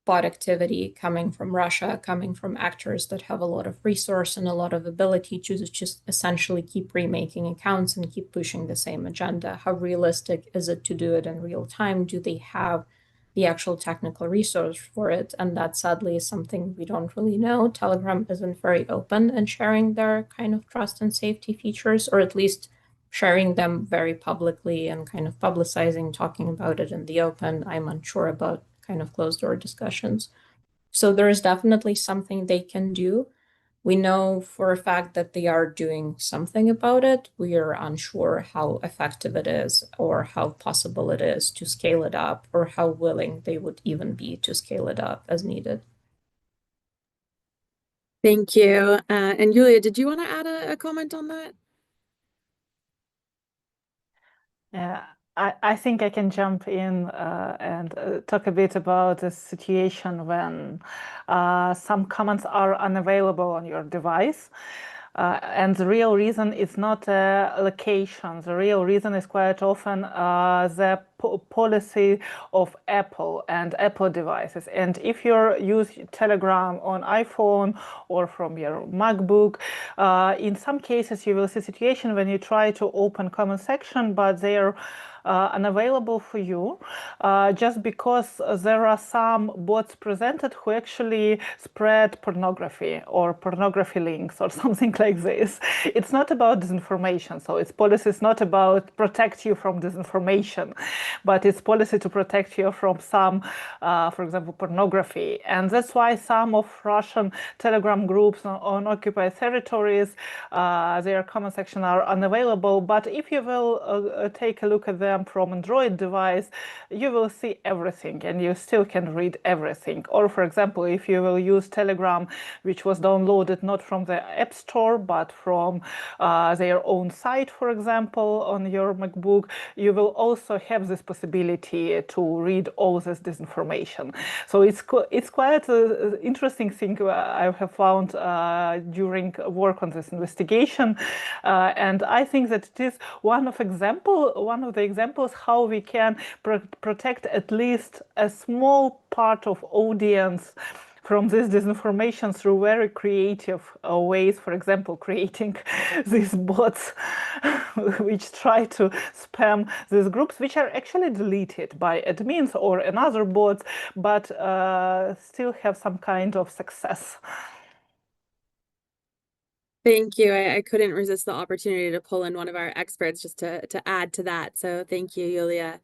bot activity coming from Russia, coming from actors that have a lot of resource and a lot of ability to just essentially keep remaking accounts and keep pushing the same agenda. How realistic is it to do it in real time? Do they have the actual technical resource for it? And that sadly is something we don't really know. Telegram isn't very open in sharing their kind of trust and safety features, or at least sharing them very publicly and kind of publicizing, talking about it in the open. I'm unsure about kind of closed door discussions. So there is definitely something they can do. We know for a fact that they are doing something about it. We are unsure how effective it is, or how possible it is to scale it up, or how willing they would even be to scale it up as needed. Thank you. And Yulia, did you want to add a comment on that? Yeah, I think I can jump in and talk a bit about the situation when some comments are unavailable on your device. And the real reason is not location. The real reason is quite often the policy of Apple and Apple devices. And if you use Telegram on iPhone or from your MacBook, in some cases you will see a situation when you try to open comment section, but they are unavailable for you, just because there are some bots presented who actually spread pornography or pornography links or something like this. It's not about disinformation, so its policy is not about protect you from disinformation, but it's policy to protect you from some, for example, pornography. And that's why some of Russian Telegram groups on occupied territories, their comment section are unavailable. But if you will take a look at them from Android device, you will see everything and you still can read everything. Or for example, if you will use Telegram, which was downloaded not from the App Store, but from their own site, for example, on your MacBook, you will also have this possibility to read all this disinformation. So it's quite an interesting thing I have found during work on this investigation. And I think that it is one of the examples how we can protect at least a small part of audience from this disinformation through very creative ways. For example, creating these bots which try to spam these groups, which are actually deleted by admins or another bots, but still have some kind of success. Thank you. I couldn't resist the opportunity to pull in one of our experts just to add to that. So thank you, Yulia.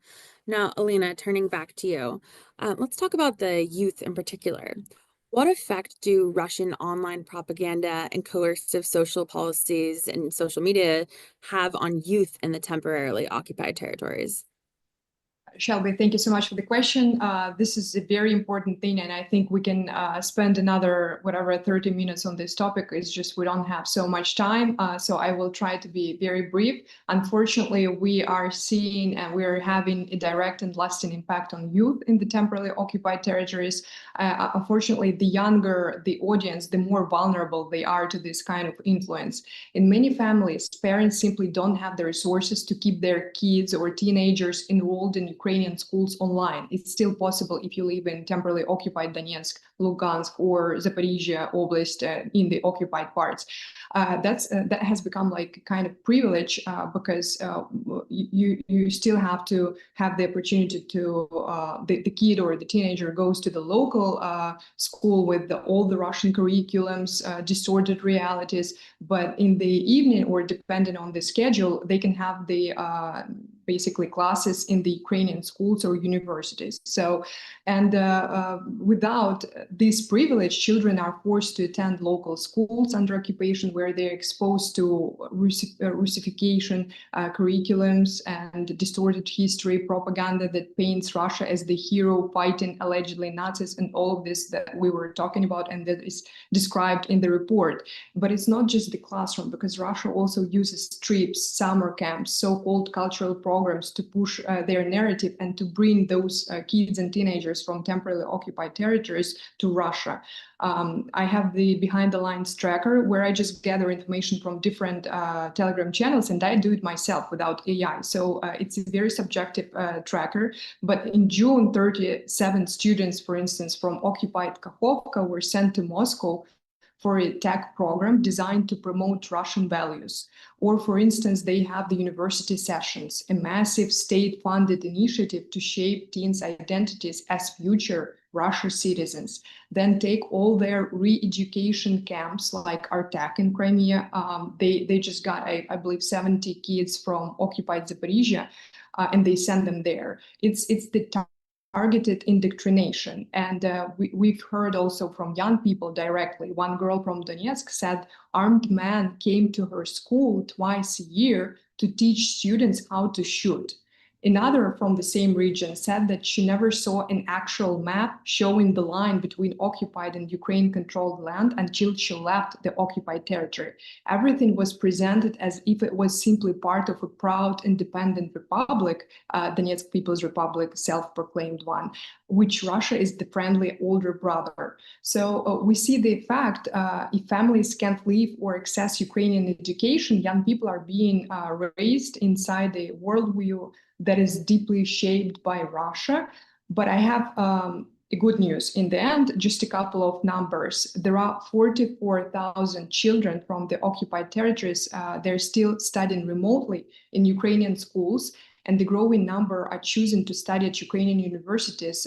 Now, Alina, turning back to you, let's talk about the youth in particular. What effect do Russian online propaganda and coercive social policies and social media have on youth in the temporarily occupied territories? Shelby, thank you so much for the question. This is a very important thing, and I think we can spend another, 30 minutes on this topic. It's just we don't have so much time, so I will try to be very brief. Unfortunately, we are seeing and we are having a direct and lasting impact on youth in the temporarily occupied territories. Unfortunately, the younger the audience, the more vulnerable they are to this kind of influence. In many families, parents simply don't have the resources to keep their kids or teenagers enrolled in Ukrainian schools online. It's still possible if you live in temporarily occupied Donetsk, Lugansk, or Zaporizhia Oblast in the occupied parts. That has become like kind of privilege because you still have to have the opportunity to the kid or the teenager goes to the local school with all the Russian curriculums, distorted realities, but in the evening or depending on the schedule, they can have the basically classes in the Ukrainian schools or universities. So, and without this privilege, children are forced to attend local schools under occupation where they're exposed to Russification curriculums and distorted history, propaganda that paints Russia as the hero fighting allegedly Nazis, and all of this that we were talking about and that is described in the report. But it's not just the classroom, because Russia also uses trips, summer camps, so-called cultural programs to push their narrative and to bring those kids and teenagers from temporarily occupied territories to Russia. I have the Behind the Lines tracker where I just gather information from different Telegram channels, and I do it myself without AI. So it's a very subjective tracker. But in June, 37 students, for instance, from occupied Kakhovka were sent to Moscow for a tech program designed to promote Russian values. Or, for instance, they have the university sessions, a massive state-funded initiative to shape teens' identities as future Russian citizens. Then take all their re-education camps like Artak in Crimea. They just got, I believe, 70 kids from occupied Zaporizhia, and they send them there. It's the targeted indoctrination. And we've heard also from young people directly. One girl from Donetsk said armed men came to her school twice a year to teach students how to shoot. Another from the same region said that she never saw an actual map showing the line between occupied and Ukraine-controlled land until she left the occupied territory. Everything was presented as if it was simply part of a proud, independent republic, Donetsk People's Republic, self-proclaimed one, which Russia is the friendly older brother. So we see the fact if families can't live or access Ukrainian education, young people are being raised inside a worldview that is deeply shaped by Russia. But I have good news. In the end, just a couple of numbers. There are 44,000 children from the occupied territories. They're still studying remotely in Ukrainian schools. And the growing number are choosing to study at Ukrainian universities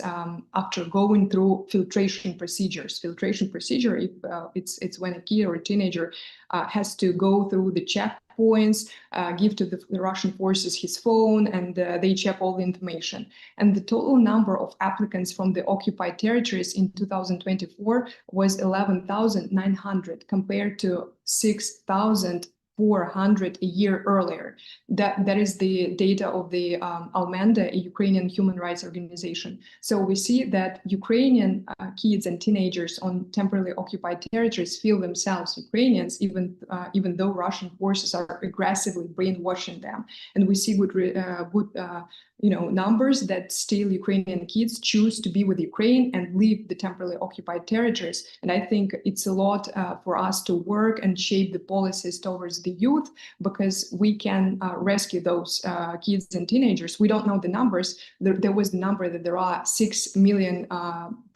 after going through filtration procedures. Filtration procedure, if it's when a kid or a teenager has to go through the checkpoints, give to the Russian forces his phone, and they check all the information. And the total number of applicants from the occupied territories in 2024 was 11,900 compared to 6,400 a year earlier. That is the data of the Almenda, a Ukrainian human rights organization. So we see that Ukrainian kids and teenagers on temporarily occupied territories feel themselves Ukrainians, even though Russian forces are aggressively brainwashing them. And we see good numbers that still Ukrainian kids choose to be with Ukraine and leave the temporarily occupied territories. And I think it's a lot for us to work and shape the policies towards the youth, because we can rescue those kids and teenagers. We don't know the numbers. There was the number that there are 6 million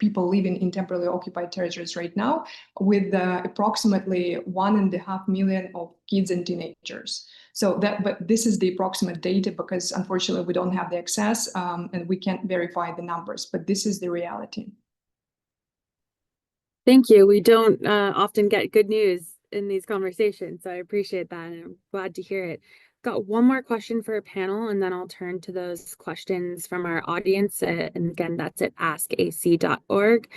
people living in temporarily occupied territories right now, with approximately 1.5 million of kids and teenagers. But this is the approximate data, because unfortunately we don't have the access and we can't verify the numbers, but this is the reality. Thank you. We don't often get good news in these conversations, so I appreciate that, and I'm glad to hear it. Got one more question for our panel, and then I'll turn to those questions from our audience. And again, that's at askac.org.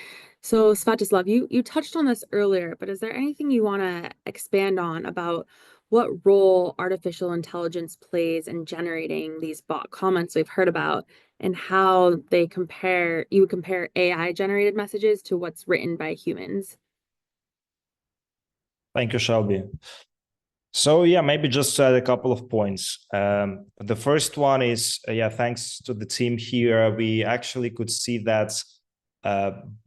So Svatoslav, you touched on this earlier, but is there anything you want to expand on about what role artificial intelligence plays in generating these bot comments we've heard about, and how you would compare AI generated messages to what's written by humans? Thank you, Shelby. So yeah, maybe just to add a couple of points. The first one is, thanks to the team here, we actually could see that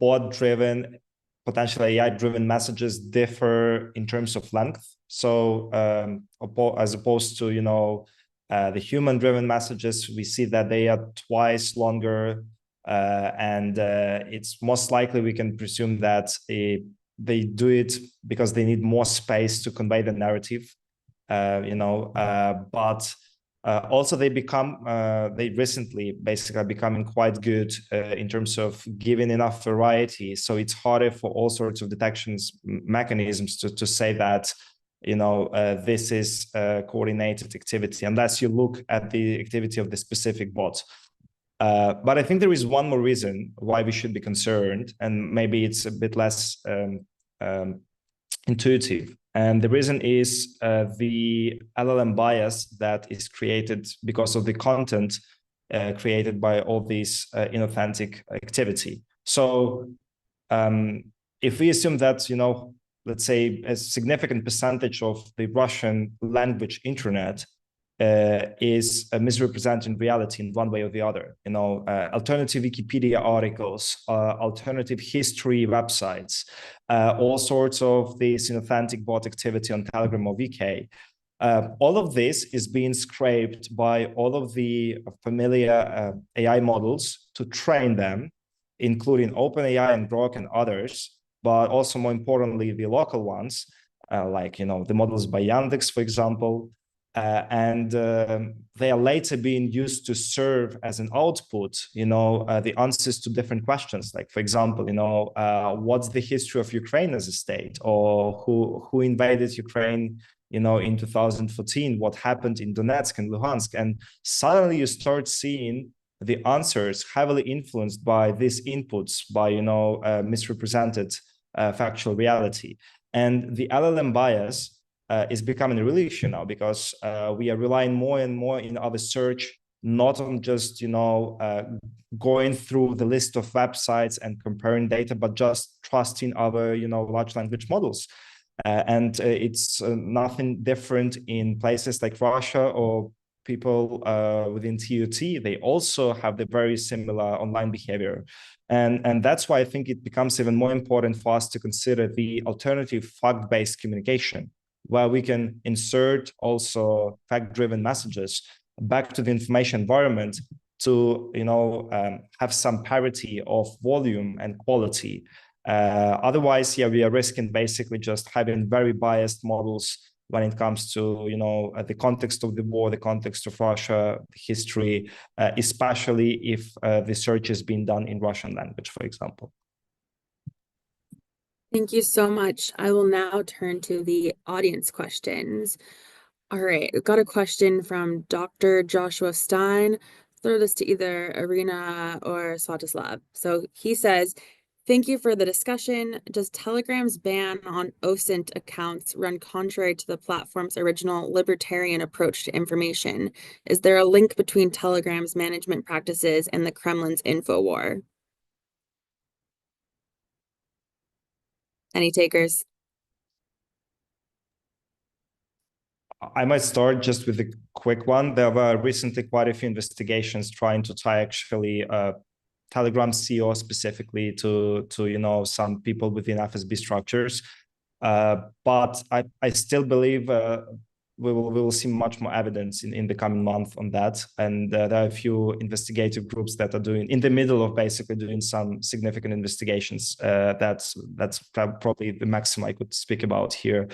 bot-driven, potentially AI-driven messages differ in terms of length. So as opposed to, the human-driven messages, we see that they are twice longer, and it's most likely we can presume that they do it because they need more space to convey the narrative, but also they recently basically are becoming quite good in terms of giving enough variety. So it's harder for all sorts of detections mechanisms to say that, this is coordinated activity, unless you look at the activity of the specific bot. But I think there is one more reason why we should be concerned, and maybe it's a bit less intuitive. And the reason is the LLM bias that is created because of the content created by all these inauthentic activity. So if we assume that, let's say a significant percentage of the Russian language internet is misrepresenting reality in one way or the other, alternative Wikipedia articles, alternative history websites, all sorts of this inauthentic bot activity on Telegram or VK. All of this is being scraped by all of the familiar AI models to train them, including OpenAI and Grok and others, but also more importantly, the local ones, like, the models by Yandex, for example. And they are later being used to serve as an output, the answers to different questions. Like, for example, what's the history of Ukraine as a state, or who invaded Ukraine, in 2014? What happened in Donetsk and Luhansk? And suddenly you start seeing the answers heavily influenced by these inputs, by misrepresented factual reality. And the LLM bias is becoming a real issue now, because we are relying more and more in our search, not on just going through the list of websites and comparing data, but just trusting our large language models. And it's nothing different in places like Russia or people within TUT. They also have the very similar online behavior. And that's why I think it becomes even more important for us to consider the alternative fact-based communication, where we can insert also fact-driven messages back to the information environment to have some parity of volume and quality. Otherwise, yeah, we are risking basically just having very biased models when it comes to the context of the war, the context of Russia, history, especially if the search is being done in Russian language, for example. Thank you so much. I will now turn to the audience questions. All right, we've got a question from Dr. Joshua Stein. Throw this to either Irina or Svatoslav. So he says, thank you for the discussion. Does Telegram's ban on OSINT accounts run contrary to the platform's original libertarian approach to information? Is there a link between Telegram's management practices and the Kremlin's info war? Any takers? I might start just with a quick one. There were recently quite a few investigations trying to tie actually Telegram CEO specifically to some people within FSB structures. But I still believe we will see much more evidence in the coming month on that. And there are a few investigative groups that are in the middle of basically doing some significant investigations. That's probably the maximum I could speak about here.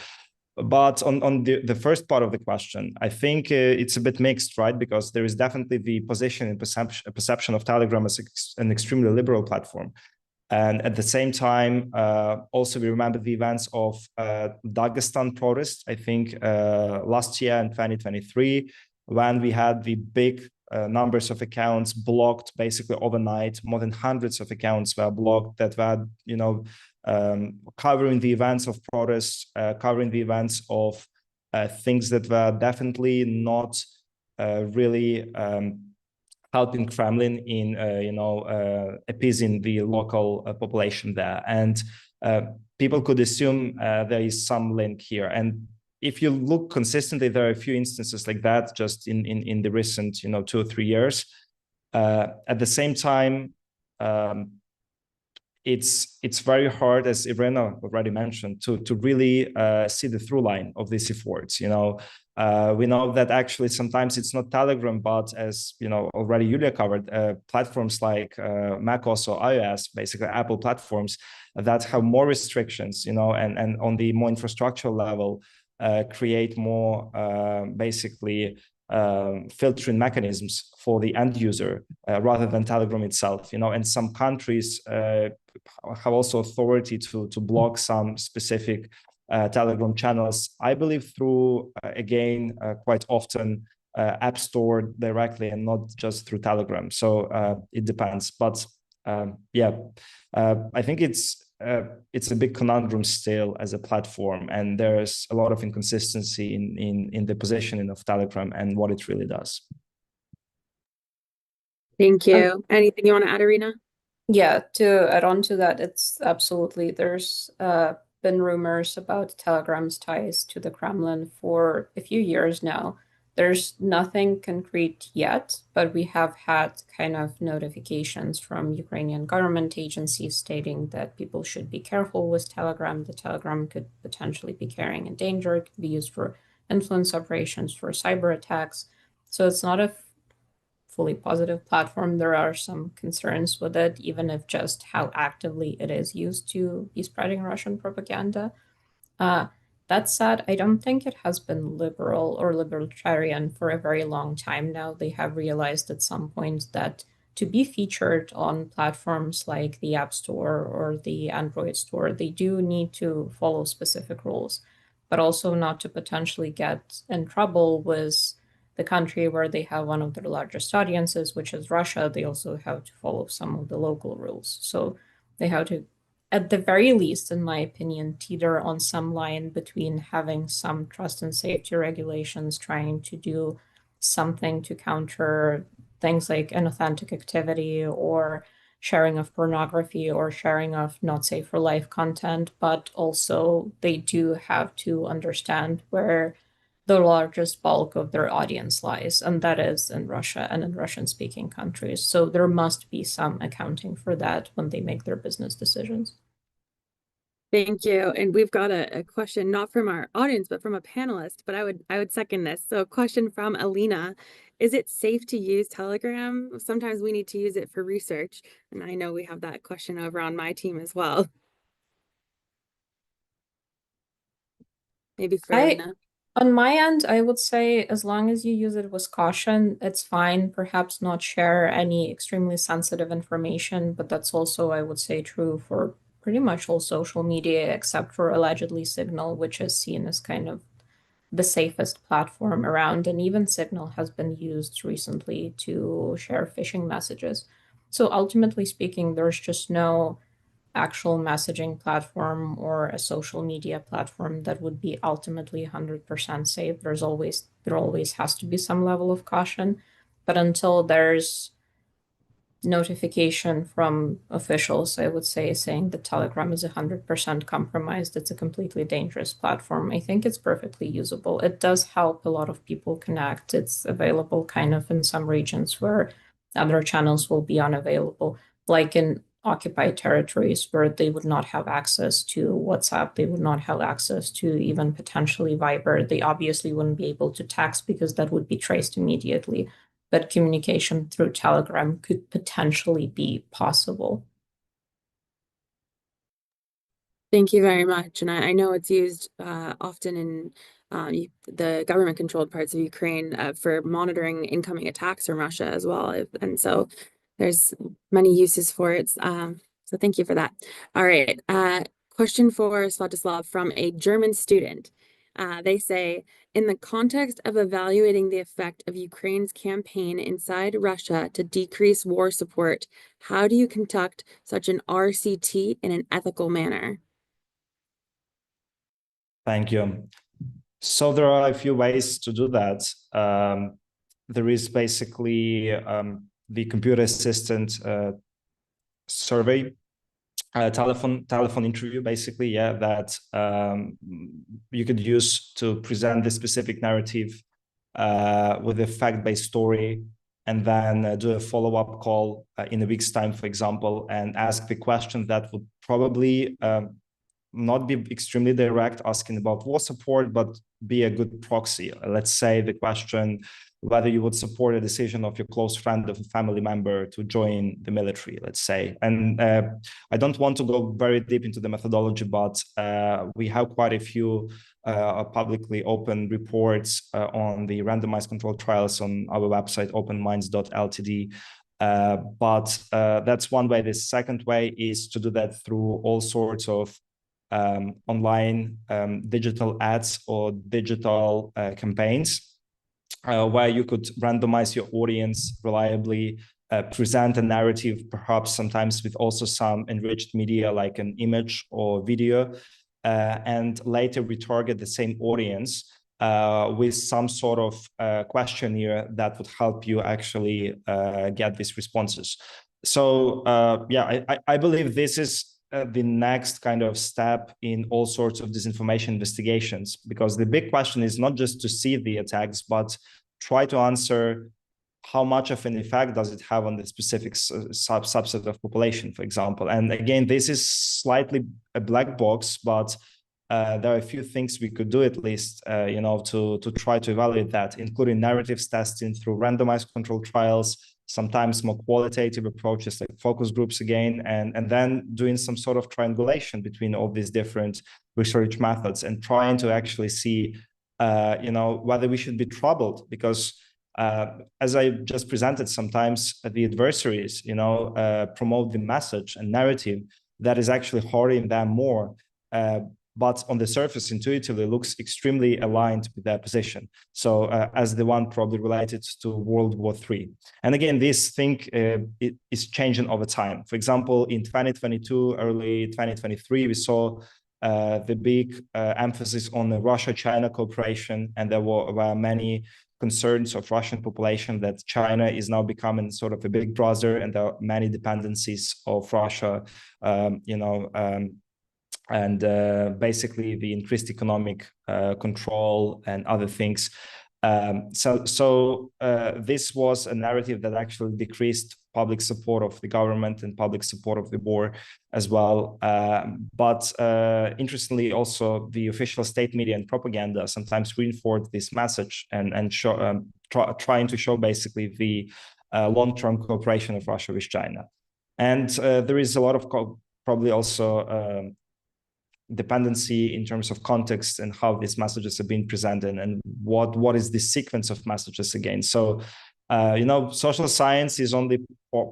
But on the first part of the question, I think it's a bit mixed, right? Because there is definitely the position and perception of Telegram as an extremely liberal platform. And at the same time, also we remember the events of Dagestan protests, I think last year in 2023, when we had the big numbers of accounts blocked basically overnight. More than hundreds of accounts were blocked that were, covering the events of protests, covering the events of things that were definitely not really helping Kremlin in appeasing the local population there. And people could assume there is some link here. And if you look consistently, there are a few instances like that just in the recent 2 or 3 years. At the same time, it's very hard, as Irina already mentioned, to really see the through line of these efforts. We know that actually sometimes it's not Telegram, but as already Yulia covered, platforms like macOS or iOS, basically Apple platforms that have more restrictions, and on the more infrastructural level, create more basically filtering mechanisms for the end user rather than Telegram itself. And some countries have also authority to block some specific Telegram channels, I believe through, again, quite often App Store directly and not just through Telegram. So it depends. But I think it's a big conundrum still as a platform, and there's a lot of inconsistency in the positioning of Telegram and what it really does. Thank you. Anything you want to add, Irina? Yeah, to add on to that, it's absolutely, there's been rumors about Telegram's ties to the Kremlin for a few years now. There's nothing concrete yet, but we have had kind of notifications from Ukrainian government agencies stating that people should be careful with Telegram. The Telegram could potentially be carrying a danger. It could be used for influence operations, for cyber attacks. So it's not a fully positive platform. There are some concerns with it, even if just how actively it is used to be spreading Russian propaganda. That said, I don't think it has been liberal or libertarian for a very long time now. They have realized at some point that to be featured on platforms like the App Store or the Android Store, they do need to follow specific rules, but also not to potentially get in trouble with the country where they have one of their largest audiences, which is Russia. They also have to follow some of the local rules. So they have to, at the very least, in my opinion, teeter on some line between having some trust and safety regulations, trying to do something to counter things like inauthentic activity or sharing of pornography or sharing of not safe for life content, but also they do have to understand where the largest bulk of their audience lies, and that is in Russia and in Russian-speaking countries. So there must be some accounting for that when they make their business decisions. Thank you. And we've got a question not from our audience, but from a panelist, but I would second this. So a question from Alina is it safe to use Telegram? Sometimes we need to use it for research, and I know we have that question over on my team as well. Maybe for Elena. On my end, I would say as long as you use it with caution, it's fine. Perhaps not share any extremely sensitive information, but that's also, I would say, true for pretty much all social media, except for allegedly Signal, which is seen as kind of the safest platform around. And even Signal has been used recently to share phishing messages. So ultimately speaking, there's just no actual messaging platform or a social media platform that would be ultimately 100% safe. There always has to be some level of caution, but until there's notification from officials, I would say, saying that Telegram is 100% compromised, it's a completely dangerous platform. I think it's perfectly usable. It does help a lot of people connect. It's available kind of in some regions where other channels will be unavailable, like in occupied territories where they would not have access to WhatsApp, they would not have access to even potentially Viber. They obviously wouldn't be able to text because that would be traced immediately, but communication through Telegram could potentially be possible. Thank you very much. And I know it's used often in the government-controlled parts of Ukraine for monitoring incoming attacks from Russia as well. And so there's many uses for it. So thank you for that. All right. Question for Svatoslav from a German student. They say, in the context of evaluating the effect of Ukraine's campaign inside Russia to decrease war support, how do you conduct such an RCT in an ethical manner? Thank you. So there are a few ways to do that. There is basically the computer assistant survey, telephone interview, basically, yeah, that you could use to present the specific narrative with a fact-based story, and then do a follow-up call in a week's time, for example, and ask the question that would probably not be extremely direct, asking about war support, but be a good proxy. Let's say the question whether you would support a decision of your close friend or family member to join the military, let's say. And I don't want to go very deep into the methodology, but we have quite a few publicly open reports on the randomized controlled trials on our website, openminds.ltd. But that's one way. The second way is to do that through all sorts of online digital ads or digital campaigns, where you could randomize your audience reliably, present a narrative, perhaps sometimes with also some enriched media like an image or video, and later retarget the same audience with some sort of questionnaire that would help you actually get these responses. So yeah, I believe this is the next kind of step in all sorts of disinformation investigations, because the big question is not just to see the attacks, but try to answer how much of an effect does it have on the specific subset of population, for example. And again, this is slightly a black box, but there are a few things we could do at least, to try to evaluate that, including narratives testing through randomized controlled trials, sometimes more qualitative approaches like focus groups again, and then doing some sort of triangulation between all these different research methods and trying to actually see, whether we should be troubled, because as I just presented, sometimes the adversaries, promote the message and narrative that is actually hurting them more. But on the surface, intuitively, looks extremely aligned with their position. So as the one probably related to World War III. And again, this thing it is changing over time. For example, in 2022, early 2023, we saw the big emphasis on the Russia-China cooperation, and there were many concerns of Russian population that China is now becoming sort of a big brother, and there are many dependencies of Russia, and basically the increased economic control and other things. So this was a narrative that actually decreased public support of the government and public support of the war as well. But interestingly, also the official state media and propaganda sometimes reinforced this message and trying to show basically the long-term cooperation of Russia with China. And there is a lot of probably also dependency in terms of context and how these messages are being presented and what is the sequence of messages again. So, social science is only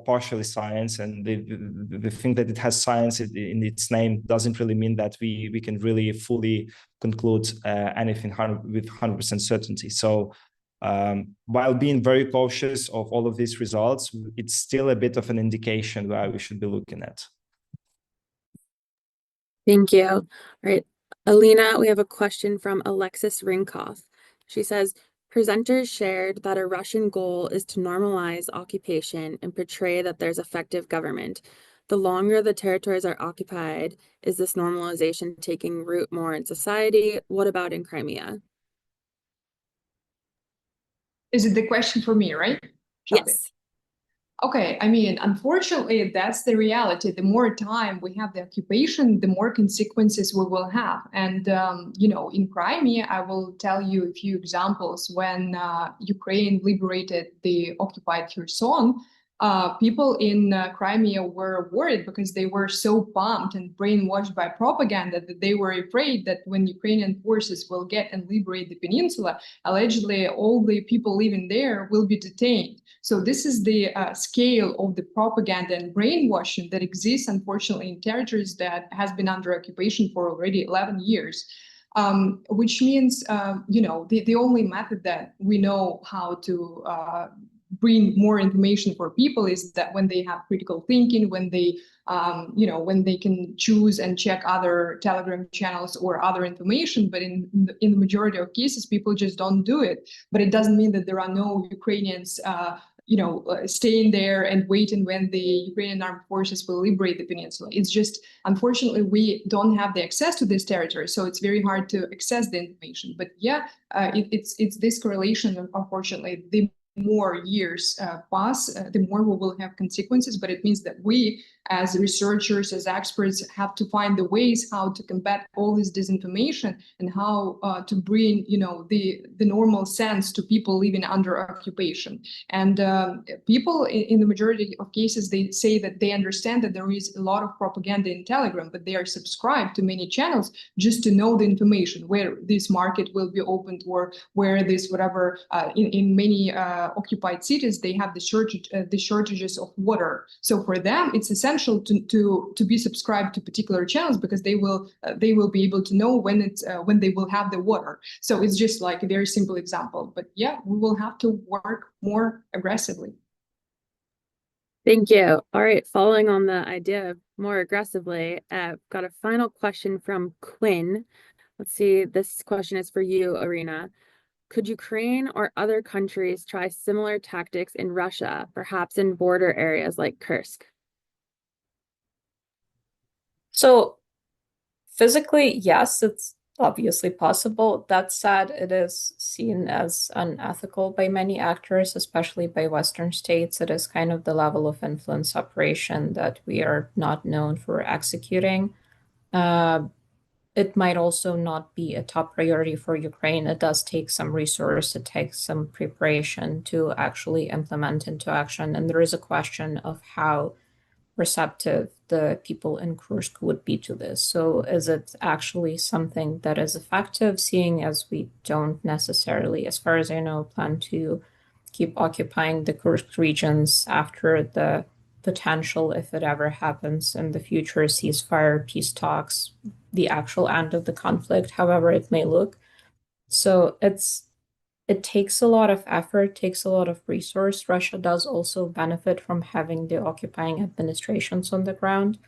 partially science, and the thing that it has science in its name doesn't really mean that we can really fully conclude anything with 100% certainty. So while being very cautious of all of these results, it's still a bit of an indication where we should be looking at. Thank you. All right, Alina, we have a question from Alexis Rinkoff. She says, presenters shared that a Russian goal is to normalize occupation and portray that there's effective government. The longer the territories are occupied, is this normalization taking root more in society? What about in Crimea? Is it the question for me, right? Shelby? Yes. Okay, I mean, unfortunately, that's the reality. The more time we have the occupation, the more consequences we will have. And, in Crimea, I will tell you a few examples. When Ukraine liberated the occupied Kherson, people in Crimea were worried because they were so pumped and brainwashed by propaganda that they were afraid that when Ukrainian forces will get and liberate the peninsula, allegedly all the people living there will be detained. So this is the scale of the propaganda and brainwashing that exists, unfortunately, in territories that has been under occupation for already 11 years. Which means, the only method that we know how to bring more information for people is that when they have critical thinking, when they when they can choose and check other Telegram channels or other information. But in the majority of cases, people just don't do it. But it doesn't mean that there are no Ukrainians staying there and waiting when the Ukrainian armed forces will liberate the peninsula. It's just, unfortunately, we don't have the access to this territory, so it's very hard to access the information. But yeah, it's this correlation, unfortunately. The more years pass, the more we will have consequences. But it means that we, as researchers, as experts, have to find the ways how to combat all this disinformation and how to bring, the normal sense to people living under occupation. And people, in the majority of cases, they say that they understand that there is a lot of propaganda in Telegram, but they are subscribed to many channels just to know the information, where this market will be opened or where this whatever. In many occupied cities, they have the shortages of water. So for them, it's essential to be subscribed to particular channels because they will be able to know when they will have the water. So it's just like a very simple example. But yeah, we will have to work more aggressively. Thank you. All right, following on the idea of more aggressively, got a final question from Quinn. Let's see, this question is for you, Irina. Could Ukraine or other countries try similar tactics in Russia, perhaps in border areas like Kursk? So physically, yes, it's obviously possible. That said, it is seen as unethical by many actors, especially by Western states. It is kind of the level of influence operation that we are not known for executing. It might also not be a top priority for Ukraine. It does take some resource, it takes some preparation to actually implement into action. And there is a question of how receptive the people in Kursk would be to this. So is it actually something that is effective, seeing as we don't necessarily, as far as I know, plan to keep occupying the Kursk regions after the potential, if it ever happens in the future, ceasefire, peace talks, the actual end of the conflict, however it may look. So it takes a lot of effort, takes a lot of resource. Russia does also benefit from having the occupying administrations on the ground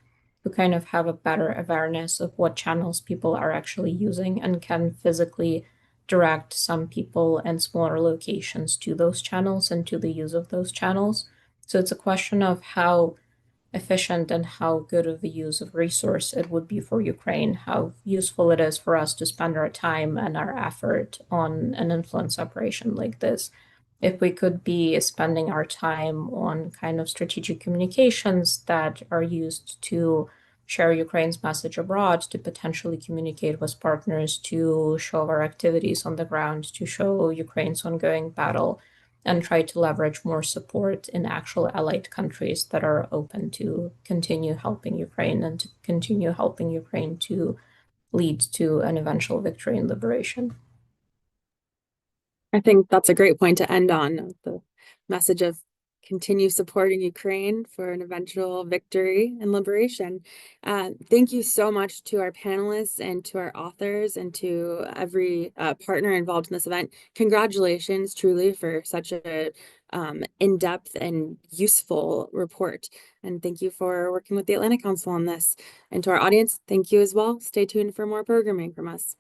who kind of have a better awareness of what channels people are actually using and can physically direct some people in smaller locations to those channels and to the use of those channels. So it's a question of how efficient and how good of a use of resource it would be for Ukraine, how useful it is for us to spend our time and our effort on an influence operation like this. If we could be spending our time on kind of strategic communications that are used to share Ukraine's message abroad, to potentially communicate with partners, to show our activities on the ground, to show Ukraine's ongoing battle, and try to leverage more support in actual allied countries that are open to continue helping Ukraine and to continue helping Ukraine to lead to an eventual victory and liberation. I think that's a great point to end on, the message of continue supporting Ukraine for an eventual victory and liberation. Thank you so much to our panelists and to our authors and to every partner involved in this event. Congratulations truly for such a in-depth and useful report. And thank you for working with the Atlantic Council on this. And to our audience, thank you as well. Stay tuned for more programming from us.